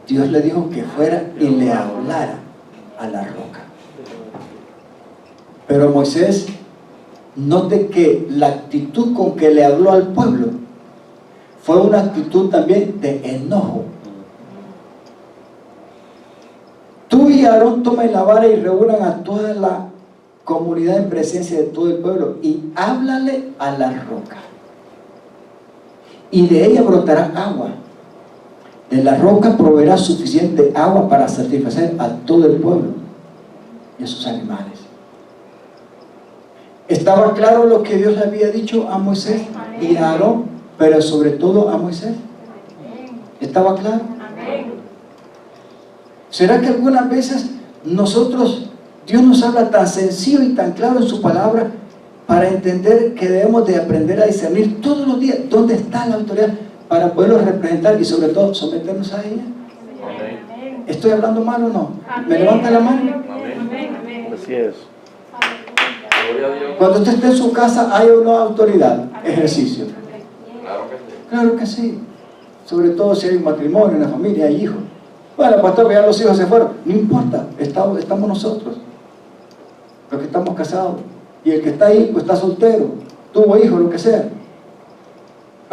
Dios le dijo que fuera y le hablara a la roca. Pero Moisés, note que la actitud con que le habló al pueblo fue una actitud también de enojo. Tú y Aarón tomen la vara y reúnan a toda la comunidad en presencia de todo el pueblo y háblale a la roca, y de ella brotará agua. De la roca proveerá suficiente agua para satisfacer a todo el pueblo y a sus animales. Estaba claro lo que Dios le había dicho a Moisés y a Aarón, pero sobre todo a Moisés. ¿Estaba claro? ¿Será que algunas veces Dios nos habla tan sencillo y tan claro en su palabra para entender que debemos de aprender a discernir todos los días dónde está la autoridad para poderlo representar y sobre todo someternos a ella? Amén. ¿Estoy hablando mal o no? ¿Me levanta la mano? Así es. Gloria a Dios. Cuando usted esté en su casa, ¿hay o no autoridad? Ejercicio. Claro que sí. Claro que sí. Sobre todo si hay un matrimonio, una familia, hay hijos. Bueno, pastor, ya los hijos se fueron. No importa, estamos nosotros, los que estamos casados. Y el que está ahí, pues está soltero, tuvo hijos, lo que sea.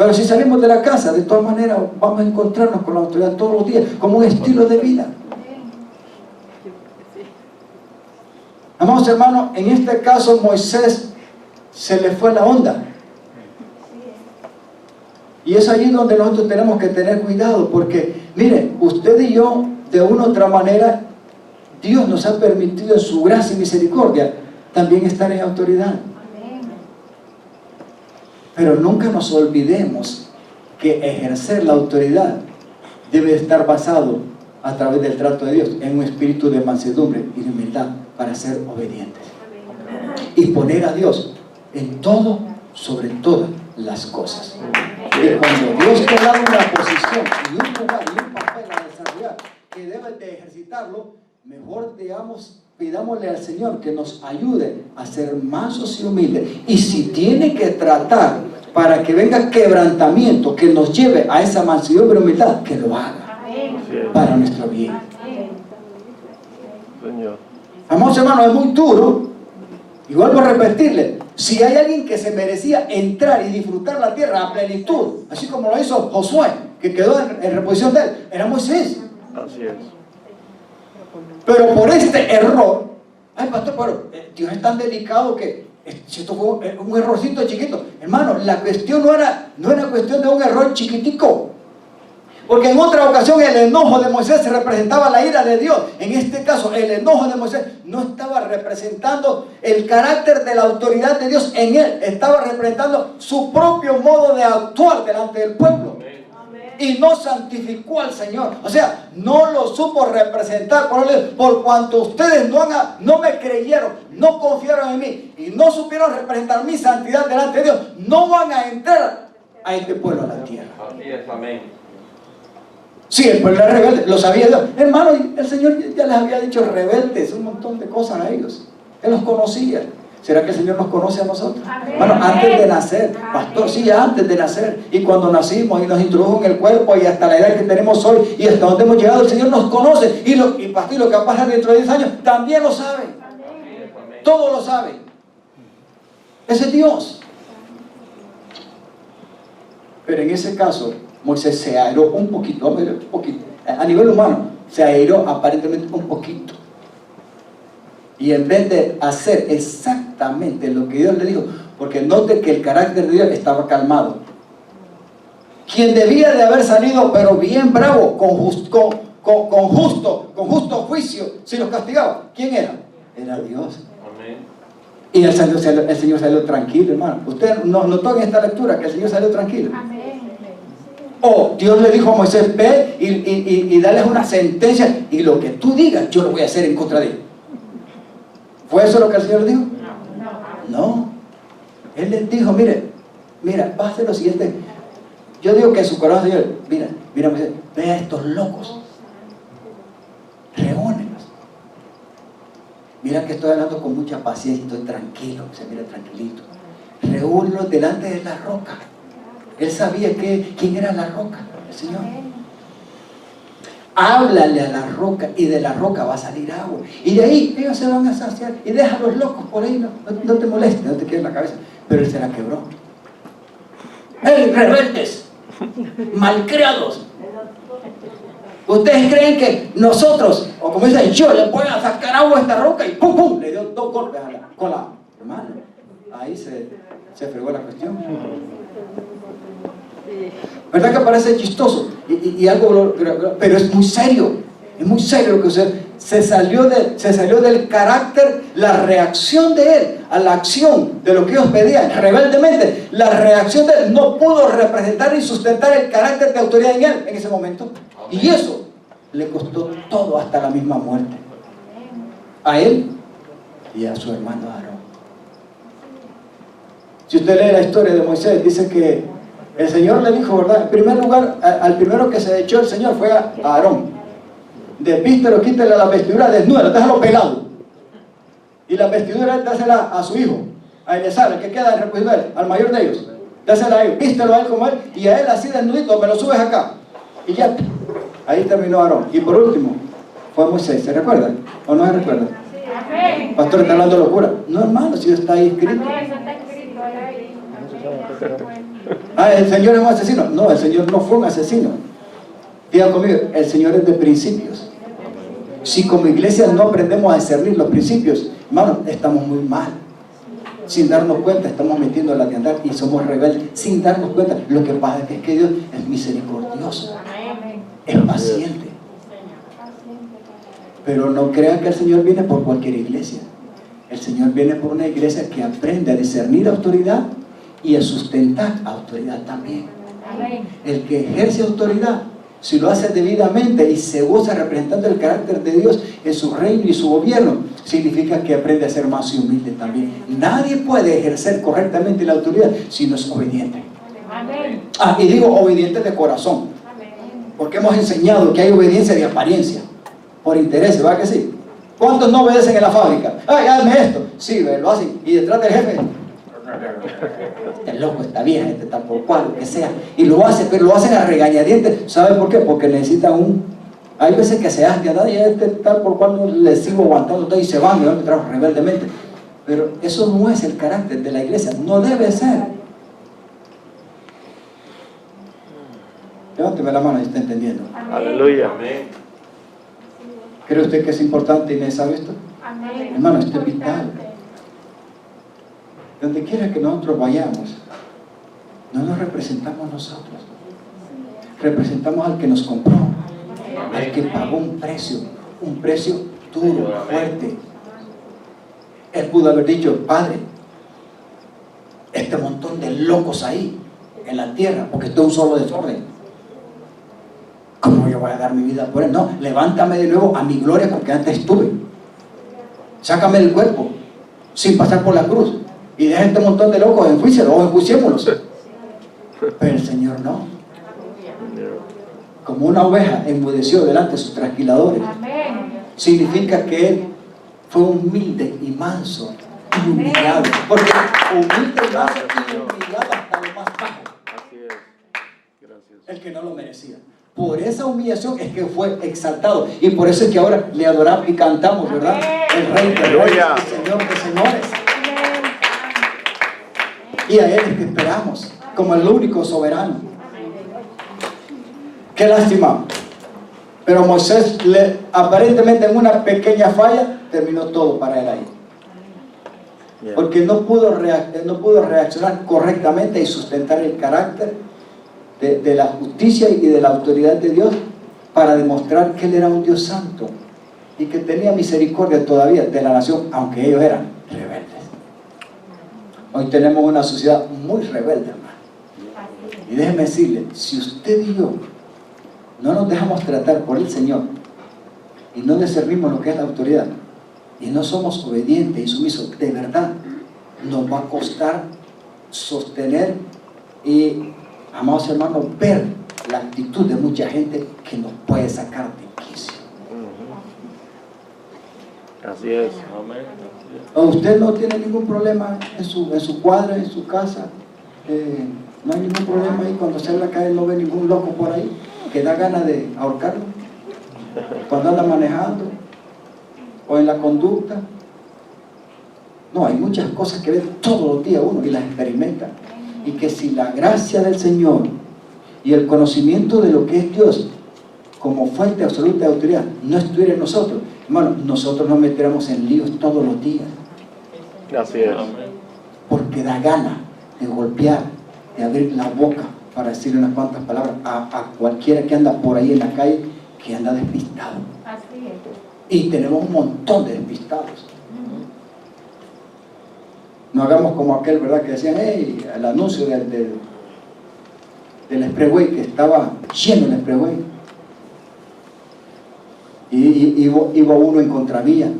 Pero si salimos de la casa, de todas maneras vamos a encontrarnos con la autoridad todos los días, como un estilo de vida. Amados hermanos, en este caso Moisés se le fue la onda. Y es allí donde nosotros tenemos que tener cuidado, porque miren, usted y yo, de una u otra manera, Dios nos ha permitido en su gracia y misericordia también estar en autoridad. Pero nunca nos olvidemos que ejercer la autoridad debe estar basado a través del trato de Dios en un espíritu de mansedumbre y de humildad para ser obedientes y poner a Dios en todo, sobre todas las cosas. Y cuando Dios te da una posición y un lugar y un papel a desarrollar que debes de ejercitarlo, mejor pidámosle al Señor que nos ayude a ser mansos y humildes. Y si tiene que tratar para que venga quebrantamiento que nos lleve a esa mansedumbre y humildad, que lo haga para nuestro bien. Amados hermanos, es muy duro, y vuelvo a repetirle, si hay alguien que se merecía entrar y disfrutar la tierra a plenitud, así como lo hizo Josué, que quedó en reposición de él, era Moisés. Así es. Pero por este error, ay pastor, pero Dios es tan delicado que si esto fue un errorcito chiquito, hermano, la cuestión no era cuestión de un error chiquitico, porque en otra ocasión el enojo de Moisés representaba la ira de Dios. En este caso el enojo de Moisés no estaba representando el carácter de la autoridad de Dios en él, estaba representando su propio modo de actuar delante del pueblo. Y no santificó al Señor, o sea, no lo supo representar. Por cuanto ustedes no me creyeron, no confiaron en mí y no supieron representar mi santidad delante de Dios, no van a entrar a este pueblo a la tierra. Así es, amén. Sí, el pueblo era rebelde, lo sabía Dios. Hermano, el Señor ya les había dicho rebeldes, un montón de cosas a ellos. Él los conocía. ¿Será que el Señor nos conoce a nosotros? Bueno, antes de nacer, pastor, sí, ya antes de nacer. Y cuando nacimos y nos introdujo en el cuerpo y hasta la edad que tenemos hoy y hasta donde hemos llegado, el Señor nos conoce. Y pastor, lo que va a pasar dentro de 10 años, también lo sabe. Todo lo sabe. Ese es Dios. Pero en ese caso, Moisés se airó un poquito, vamos a ver un poquito. A nivel humano, se airó aparentemente un poquito. Y en vez de hacer exactamente lo que Dios le dijo, porque note que el carácter de Dios estaba calmado. Quien debía de haber salido, pero bien bravo, con justo juicio, si los castigaba, ¿quién era? Era Dios. Amén. Y el Señor salió tranquilo, hermano. Usted notó en esta lectura que el Señor salió tranquilo. Amén. O Dios le dijo a Moisés, ve y dale una sentencia, y lo que tú digas, yo lo voy a hacer en contra de él. ¿Fue eso lo que el Señor dijo? No. Él les dijo, mira, va a hacer lo siguiente. Yo digo que en su corazón, Señor, mira, Moisés, ve a estos locos. Reúnelos. Mira que estoy hablando con mucha paciencia, estoy tranquilo, mira, tranquilito. Reúnelos delante de la roca. Él sabía quién era la roca, el Señor. Háblale a la roca y de la roca va a salir agua. Y de ahí ellos se van a saciar. Y deja a los locos por ahí, no te molestes, no te quedes en la cabeza. Pero él se la quebró. ¡Hey, rebeldes! ¡Malcriados! ¿Ustedes creen que nosotros, o como dicen, yo le voy a sacar agua a esta roca? Y ¡pum, pum! Le dio 2 golpes con la hermana. Ahí se fregó la cuestión. ¿Verdad que parece chistoso? Y algo, pero es muy serio. Es muy serio lo que sucede. Se salió del carácter, la reacción de él a la acción de lo que ellos pedían rebeldemente. La reacción de él no pudo representar y sustentar el carácter de autoridad en él en ese momento. Y eso le costó todo, hasta la misma muerte. A él y a su hermano Aarón. Si usted lee la historia de Moisés, dice que el Señor le dijo, ¿verdad? En primer lugar, al primero que se echó el Señor fue a Aarón. Desvístelo, quítale la vestidura desnuda, déjalo pelado. Y la vestidura, dásela a su hijo, a Eleazar, el que queda en reposición de él, al mayor de ellos. Dásela a él, vístelo a él como él, y a él así desnudito, me lo subes acá. Y ya, ahí terminó Aarón. Y por último, fue Moisés, ¿se recuerdan? ¿O no se recuerdan? Amén. Pastor, está hablando locura. No, hermano, si está ahí escrito. Ah, el Señor es un asesino. No, el Señor no fue un asesino. Digan conmigo, el Señor es de principios. Si como iglesia no aprendemos a discernir los principios, hermano, estamos muy mal. Sin darnos cuenta, estamos metiendo la tienda y somos rebeldes. Sin darnos cuenta, lo que pasa es que Dios es misericordioso, es paciente. Pero no crean que el Señor viene por cualquier iglesia. El Señor viene por una iglesia que aprende a discernir autoridad y a sustentar autoridad también. El que ejerce autoridad, si lo hace debidamente y se goza representando el carácter de Dios en su reino y su gobierno, significa que aprende a ser más humilde también. Nadie puede ejercer correctamente la autoridad si no es obediente. Ah, y digo obediente de corazón, porque hemos enseñado que hay obediencia de apariencia, por interés, ¿verdad que sí? ¿Cuántos no obedecen en la fábrica? ¡Ay, hazme esto! Sí, lo hacen. Y detrás del jefe, este loco, esta vieja, este tal por cual, lo que sea. Y lo hace, pero lo hacen a regañadientes. ¿Saben por qué? Porque necesitan un... Hay veces que se hace a nadie, este tal por cual no le sigo aguantando todo y se van y van a trabajar rebeldemente. Pero eso no es el carácter de la iglesia. No debe ser. Levánteme la mano si está entendiendo. Aleluya. Amén. ¿Cree usted que es importante, Inés, sabe esto? Amén. Hermano, esto es vital. Donde quiera que nosotros vayamos, no nos representamos nosotros. Representamos al que nos compró, al que pagó un precio duro, fuerte. Él pudo haber dicho, Padre, este montón de locos ahí, en la tierra, porque esto es un solo desorden. ¿Cómo yo voy a dar mi vida por él? No, levántame de nuevo a mi gloria porque antes estuve. Sácame del cuerpo, sin pasar por la cruz. Y deja este montón de locos, enjuícialos o enjuiciémoslos. Pero el Señor no. Como una oveja enmudeció delante de sus trasquiladores. Significa que Él fue humilde y manso y humillado. Porque humilde y manso y humillado hasta lo más bajo. Así es. Gracias. El que no lo merecía. Por esa humillación es que fue exaltado. Y por eso es que ahora le adoramos y cantamos, ¿verdad? El Rey de Reyes, el Señor de Señores. Y a Él es que esperamos, como el único soberano. Qué lástima. Pero Moisés, aparentemente en una pequeña falla, terminó todo para él ahí. Porque no pudo reaccionar correctamente y sustentar el carácter de la justicia y de la autoridad de Dios para demostrar que Él era un Dios santo y que tenía misericordia todavía de la nación, aunque ellos eran rebeldes. Hoy tenemos una sociedad muy rebelde, hermano. Y déjeme decirle, si usted y yo no nos dejamos tratar por el Señor y no discernimos lo que es la autoridad y no somos obedientes y sumisos, de verdad nos va a costar sostener y, amados hermanos, ver la actitud de mucha gente que nos puede sacar de quicio. Así es. Amén. ¿O usted no tiene ningún problema en su cuadra, en su casa? No hay ningún problema ahí cuando sale a la calle, no ve ningún loco por ahí que da ganas de ahorcarlo cuando anda manejando o en la conducta. No, hay muchas cosas que ve todos los días uno y las experimenta, y que si la gracia del Señor y el conocimiento de lo que es Dios como fuente absoluta de autoridad no estuviera en nosotros, hermano, nosotros nos metiéramos en líos todos los días. Así es. Porque da gana de golpear, de abrir la boca para decirle unas cuantas palabras a cualquiera que anda por ahí en la calle, que anda despistado. Así es. Y tenemos un montón de despistados. No hagamos como aquel, ¿verdad? Que decían, hey, el anuncio del expressway, que estaba lleno el expressway. Y iba uno en contravía.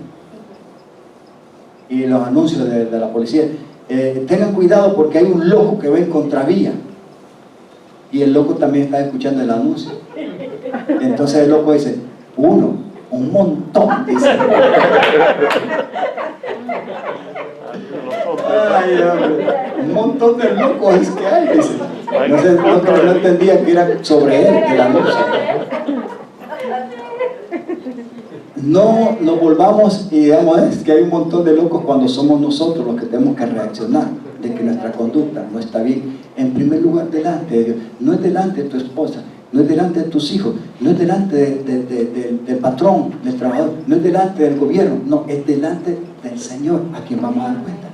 Y los anuncios de la policía, tengan cuidado porque hay un loco que va en contravía. Y el loco también está escuchando el anuncio. Entonces el loco dice, un montón, dice. Ay, hombre, un montón de locos es que hay, dice. Entonces no entendía que era sobre él el anuncio. No nos volvamos y digamos, es que hay un montón de locos cuando somos nosotros los que tenemos que reaccionar. de que nuestra conducta no está bien, en primer lugar delante de Dios. No es delante de tu esposa, no es delante de tus hijos, no es delante del patrón, del trabajador, no es delante del gobierno, no, es delante del Señor a quien vamos a dar cuenta.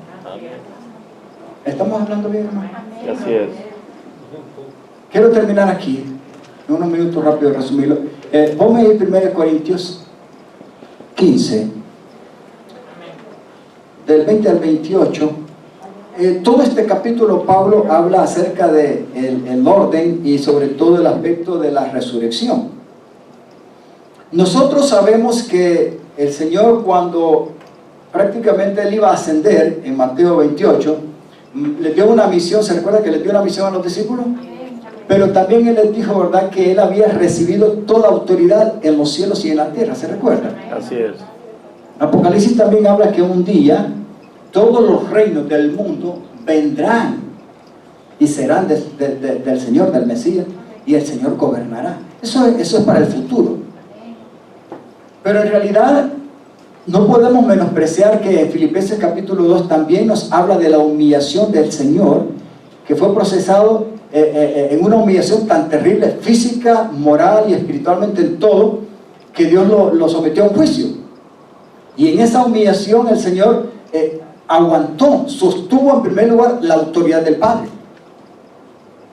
¿Estamos hablando bien, hermano? Así es. Quiero terminar aquí, en unos minutos rápido resumirlo. Ponme ahí 1 Corintios 15, del 20 al 28. Todo este capítulo Pablo habla acerca del orden y sobre todo el aspecto de la resurrección. Nosotros sabemos que el Señor, cuando prácticamente él iba a ascender en Mateo 28, le dio una misión. ¿Se recuerda que le dio una misión a los discípulos? Pero también él les dijo, ¿verdad?, que él había recibido toda autoridad en los cielos y en la tierra. ¿Se recuerda? Así es. Apocalipsis también habla que un día todos los reinos del mundo vendrán y serán del Señor, del Mesías, y el Señor gobernará. Eso es para el futuro. Pero en realidad no podemos menospreciar que en Filipenses capítulo 2 también nos habla de la humillación del Señor, que fue procesado en una humillación tan terrible, física, moral y espiritualmente en todo, que Dios lo sometió a un juicio. Y en esa humillación el Señor aguantó, sostuvo en primer lugar la autoridad del Padre.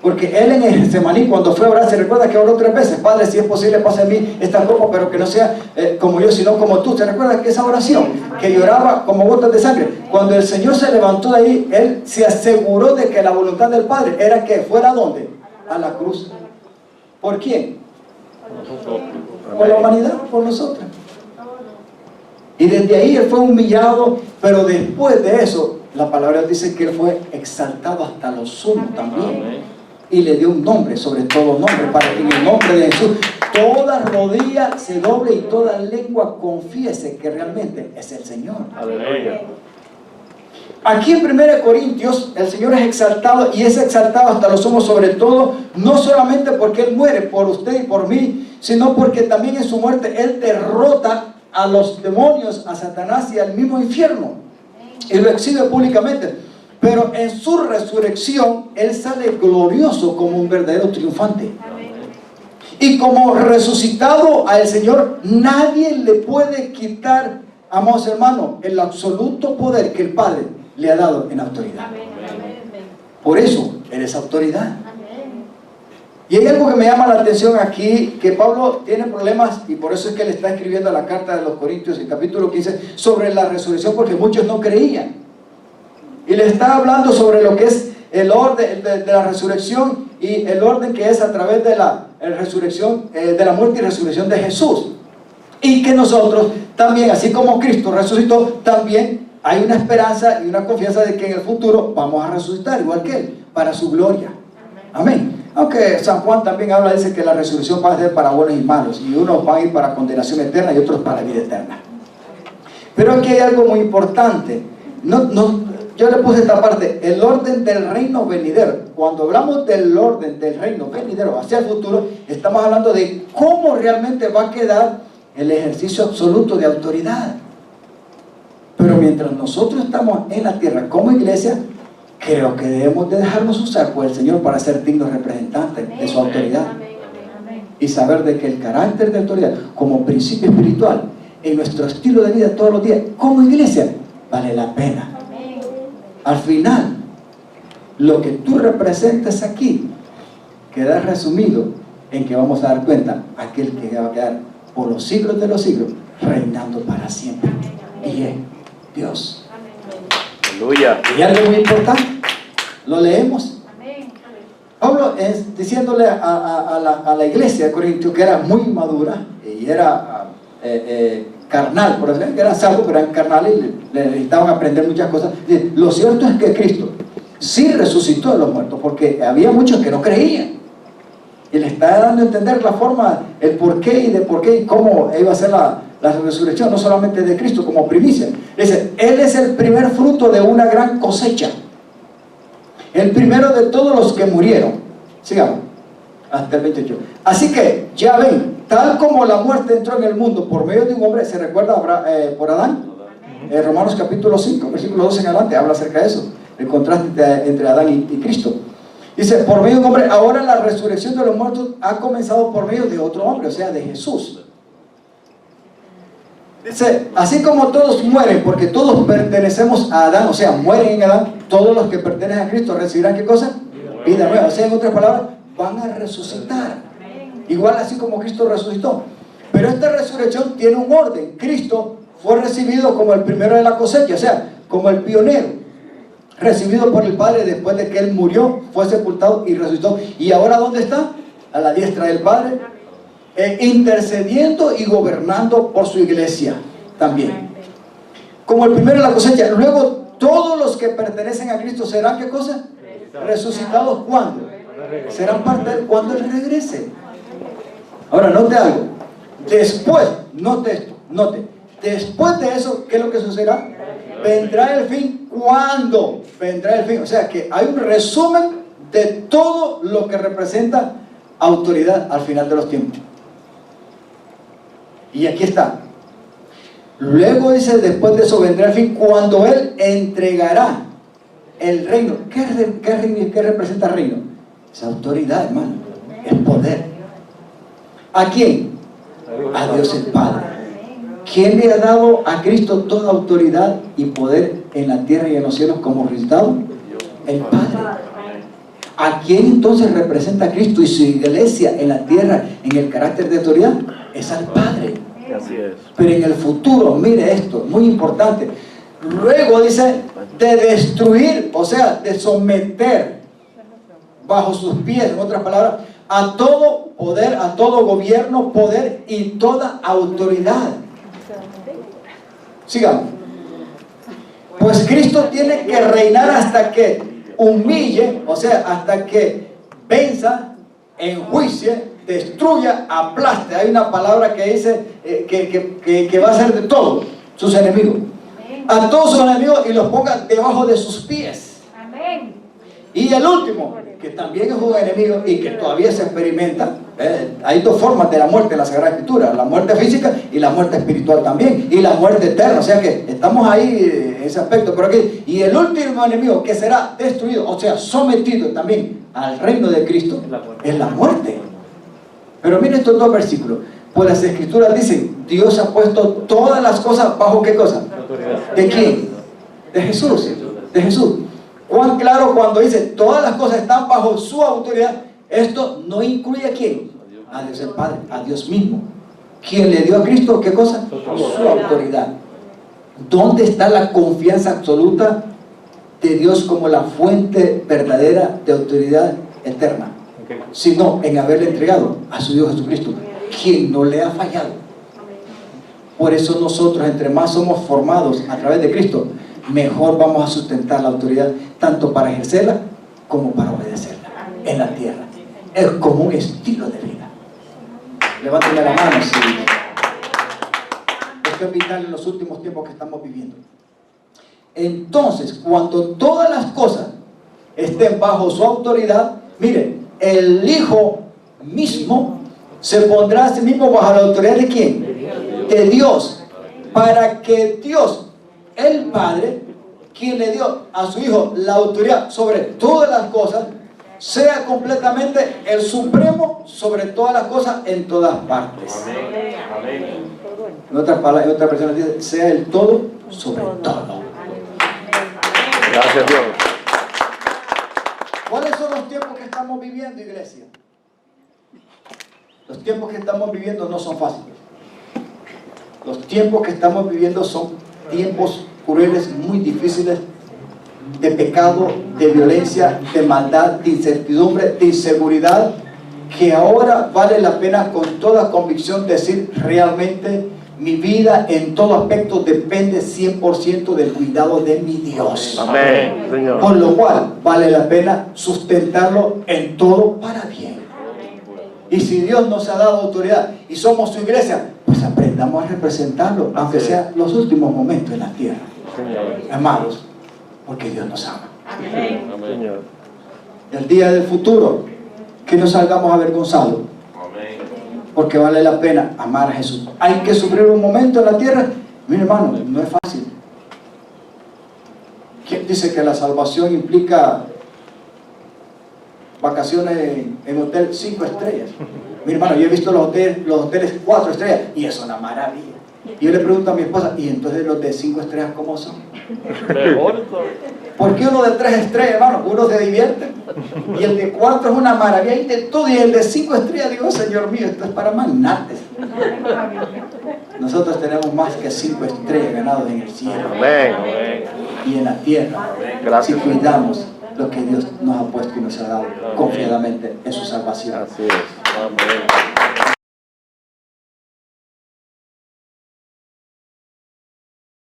Porque él en el Getsemaní, cuando fue a orar, se recuerda que oró 3 veces: Padre, si es posible, pase a mí esta copa, pero que no sea como yo, sino como tú. ¿Se recuerda que esa oración, que lloraba como gotas de sangre? Cuando el Señor se levantó de ahí, él se aseguró de que la voluntad del Padre era que fuera ¿a dónde? A la cruz. ¿Por quién? Por la humanidad, por nosotros. Y desde ahí él fue humillado, pero después de eso, la palabra dice que él fue exaltado hasta lo sumo también. Y le dio un nombre, sobre todo nombre, para que en el nombre de Jesús toda rodilla se doble y toda lengua confiese que realmente es el Señor. Aleluya. Aquí en 1 Corintios el Señor es exaltado, y es exaltado hasta lo sumo, sobre todo, no solamente porque Él muere por usted y por mí, sino porque también en su muerte Él derrota a los demonios, a Satanás y al mismo infierno, y lo exhibe públicamente. Pero en su resurrección Él sale glorioso como un verdadero triunfante. Y como resucitado al Señor, nadie le puede quitar, amados hermanos, el absoluto poder que el Padre le ha dado en autoridad. Por eso Él es autoridad. Y hay algo que me llama la atención aquí, que Pablo tiene problemas, y por eso es que él está escribiendo la carta de los Corintios en capítulo 15 sobre la resurrección, porque muchos no creían. Y le está hablando sobre lo que es el orden de la resurrección, y el orden que es a través de la resurrección, de la muerte y resurrección de Jesús. Y que nosotros también, así como Cristo resucitó, también hay una esperanza y una confianza de que en el futuro vamos a resucitar igual que Él, para su gloria. Amén. Aunque San Juan también habla, dice que la resurrección va a ser para buenos y malos, y unos van a ir para condenación eterna y otros para vida eterna. Pero aquí hay algo muy importante. Yo le puse esta parte: el orden del reino venidero. Cuando hablamos del orden del reino venidero hacia el futuro, estamos hablando de cómo realmente va a quedar el ejercicio absoluto de autoridad. Pero mientras nosotros estamos en la tierra como iglesia, creo que debemos de dejarnos usar por el Señor para ser dignos representantes de su autoridad. Y saber de que el carácter de autoridad como principio espiritual en nuestro estilo de vida todos los días como iglesia vale la pena. Al final, lo que tú representes aquí queda resumido en que vamos a dar cuenta aquel que va a quedar por los siglos de los siglos reinando para siempre, y es Dios. Aleluya. Y algo muy importante, lo leemos. Pablo es diciéndole a la iglesia de Corintios, que era muy madura y era carnal, por decir, que eran salvos, pero eran carnales y le necesitaban aprender muchas cosas. Lo cierto es que Cristo sí resucitó de los muertos, porque había muchos que no creían, y le está dando a entender la forma, el por qué y de por qué y cómo iba a ser la resurrección, no solamente de Cristo como primicia. Dice: Él es el primer fruto de una gran cosecha, el primero de todos los que murieron. Sigamos hasta el 28. Así que ya ven, tal como la muerte entró en el mundo por medio de un hombre, ¿se recuerda por Adán? Romanos capítulo 5, versículo 12 en adelante, habla acerca de eso. el contraste entre Adán y Cristo. Dice, por medio de un hombre, ahora la resurrección de los muertos ha comenzado por medio de otro hombre, o sea, de Jesús. Dice, así como todos mueren, porque todos pertenecemos a Adán, o sea, mueren en Adán, todos los que pertenecen a Cristo recibirán, ¿qué cosa? Vida nueva. O sea, en otras palabras, van a resucitar. Igual así como Cristo resucitó. Pero esta resurrección tiene un orden. Cristo fue recibido como el primero de la cosecha, o sea, como el pionero, recibido por el Padre después de que Él murió, fue sepultado y resucitó. ¿Y ahora dónde está? A la diestra del Padre, intercediendo y gobernando por su iglesia también. Como el primero de la cosecha. Luego todos los que pertenecen a Cristo serán, ¿qué cosa? Resucitados. ¿Cuándo? Serán parte de Él cuando Él regrese. Ahora, note algo. Después, note esto, note. Después de eso, ¿qué es lo que sucederá? Vendrá el fin. ¿Cuándo vendrá el fin? O sea que hay un resumen de todo lo que representa autoridad al final de los tiempos. Y aquí está. Luego dice, después de eso vendrá el fin, cuando Él entregará el reino. ¿Qué representa el reino? Es autoridad, hermano. Es poder. ¿A quién? A Dios el Padre. ¿Quién le ha dado a Cristo toda autoridad y poder en la tierra y en los cielos como resultado? El Padre. ¿A quién entonces representa a Cristo y su iglesia en la tierra en el carácter de autoridad? Es al Padre. Así es. Pero en el futuro, mire esto, muy importante. Luego dice, de destruir, o sea, de someter bajo sus pies, en otras palabras, a todo poder, a todo gobierno, poder y toda autoridad. Sigamos. Pues Cristo tiene que reinar hasta que humille, o sea, hasta que venza, enjuicie, destruya, aplaste. Hay una palabra que dice que va a ser de todos sus enemigos. A todos sus enemigos y los ponga debajo de sus pies. Amén. Y el último, que también es un enemigo y que todavía se experimenta. Hay dos formas de la muerte en la Sagrada Escritura: la muerte física y la muerte espiritual también, y la muerte eterna. O sea que estamos ahí en ese aspecto. Pero aquí, y el último enemigo que será destruido, o sea, sometido también al reino de Cristo, es la muerte. Pero miren estos dos versículos. Pues las Escrituras dicen, Dios ha puesto todas las cosas bajo ¿qué cosa? ¿De quién? De Jesús. De Jesús. Cuán claro cuando dice todas las cosas están bajo su autoridad. Esto no incluye a quién, a Dios el Padre, a Dios mismo, quien le dio a Cristo ¿qué cosa? Su autoridad. ¿Dónde está la confianza absoluta de Dios como la fuente verdadera de autoridad eterna? Sino en haberle entregado a su Hijo Jesucristo, quien no le ha fallado. Por eso nosotros, entre más somos formados a través de Cristo, mejor vamos a sustentar la autoridad, tanto para ejercerla como para obedecerla en la tierra. Es como un estilo de vida. Levántame la mano, sí. Esto es vital en los últimos tiempos que estamos viviendo. Entonces, cuando todas las cosas estén bajo su autoridad, miren, el Hijo mismo se pondrá a sí mismo bajo la autoridad ¿de quién? De Dios. Para que Dios, el Padre, quien le dio a su Hijo la autoridad sobre todas las cosas, sea completamente el supremo sobre todas las cosas en todas partes. En otras palabras, en otra persona dice, sea el todo sobre todo. Gracias, Dios. ¿Cuáles son los tiempos que estamos viviendo, iglesia? Los tiempos que estamos viviendo no son fáciles. Los tiempos que estamos viviendo son tiempos crueles, muy difíciles, de pecado, de violencia, de maldad, de incertidumbre, de inseguridad, que ahora vale la pena con toda convicción decir, realmente mi vida en todo aspecto depende 100% del cuidado de mi Dios. Amén, Señor. Por lo cual vale la pena sustentarlo en todo para bien. Y si Dios nos ha dado autoridad y somos su iglesia, pues aprendamos a representarlo, aunque sea los últimos momentos en la tierra. Amados, porque Dios nos ama. Amén. Señor. El día del futuro, que no salgamos avergonzados, porque vale la pena amar a Jesús. Hay que sufrir un momento en la tierra. Mi hermano, no es fácil. ¿Quién dice que la salvación implica vacaciones en hotel 5 estrellas? Mi hermano, yo he visto los hoteles 4 estrellas y es una maravilla. Y yo le pregunto a mi esposa, ¿y entonces los de 5 estrellas cómo son? Mejor todavía. ¿Por qué uno de 3 estrellas, hermano? Uno se divierte. Y el de 4 es una maravilla y de todo. Y el de 5 estrellas, digo, Señor mío, esto es para magnates. Nosotros tenemos más que 5 estrellas ganados en el cielo Amén. y en la tierra. Gracias. Si cuidamos lo que Dios nos ha puesto y nos ha dado confiadamente en su salvación. Así es. Amén.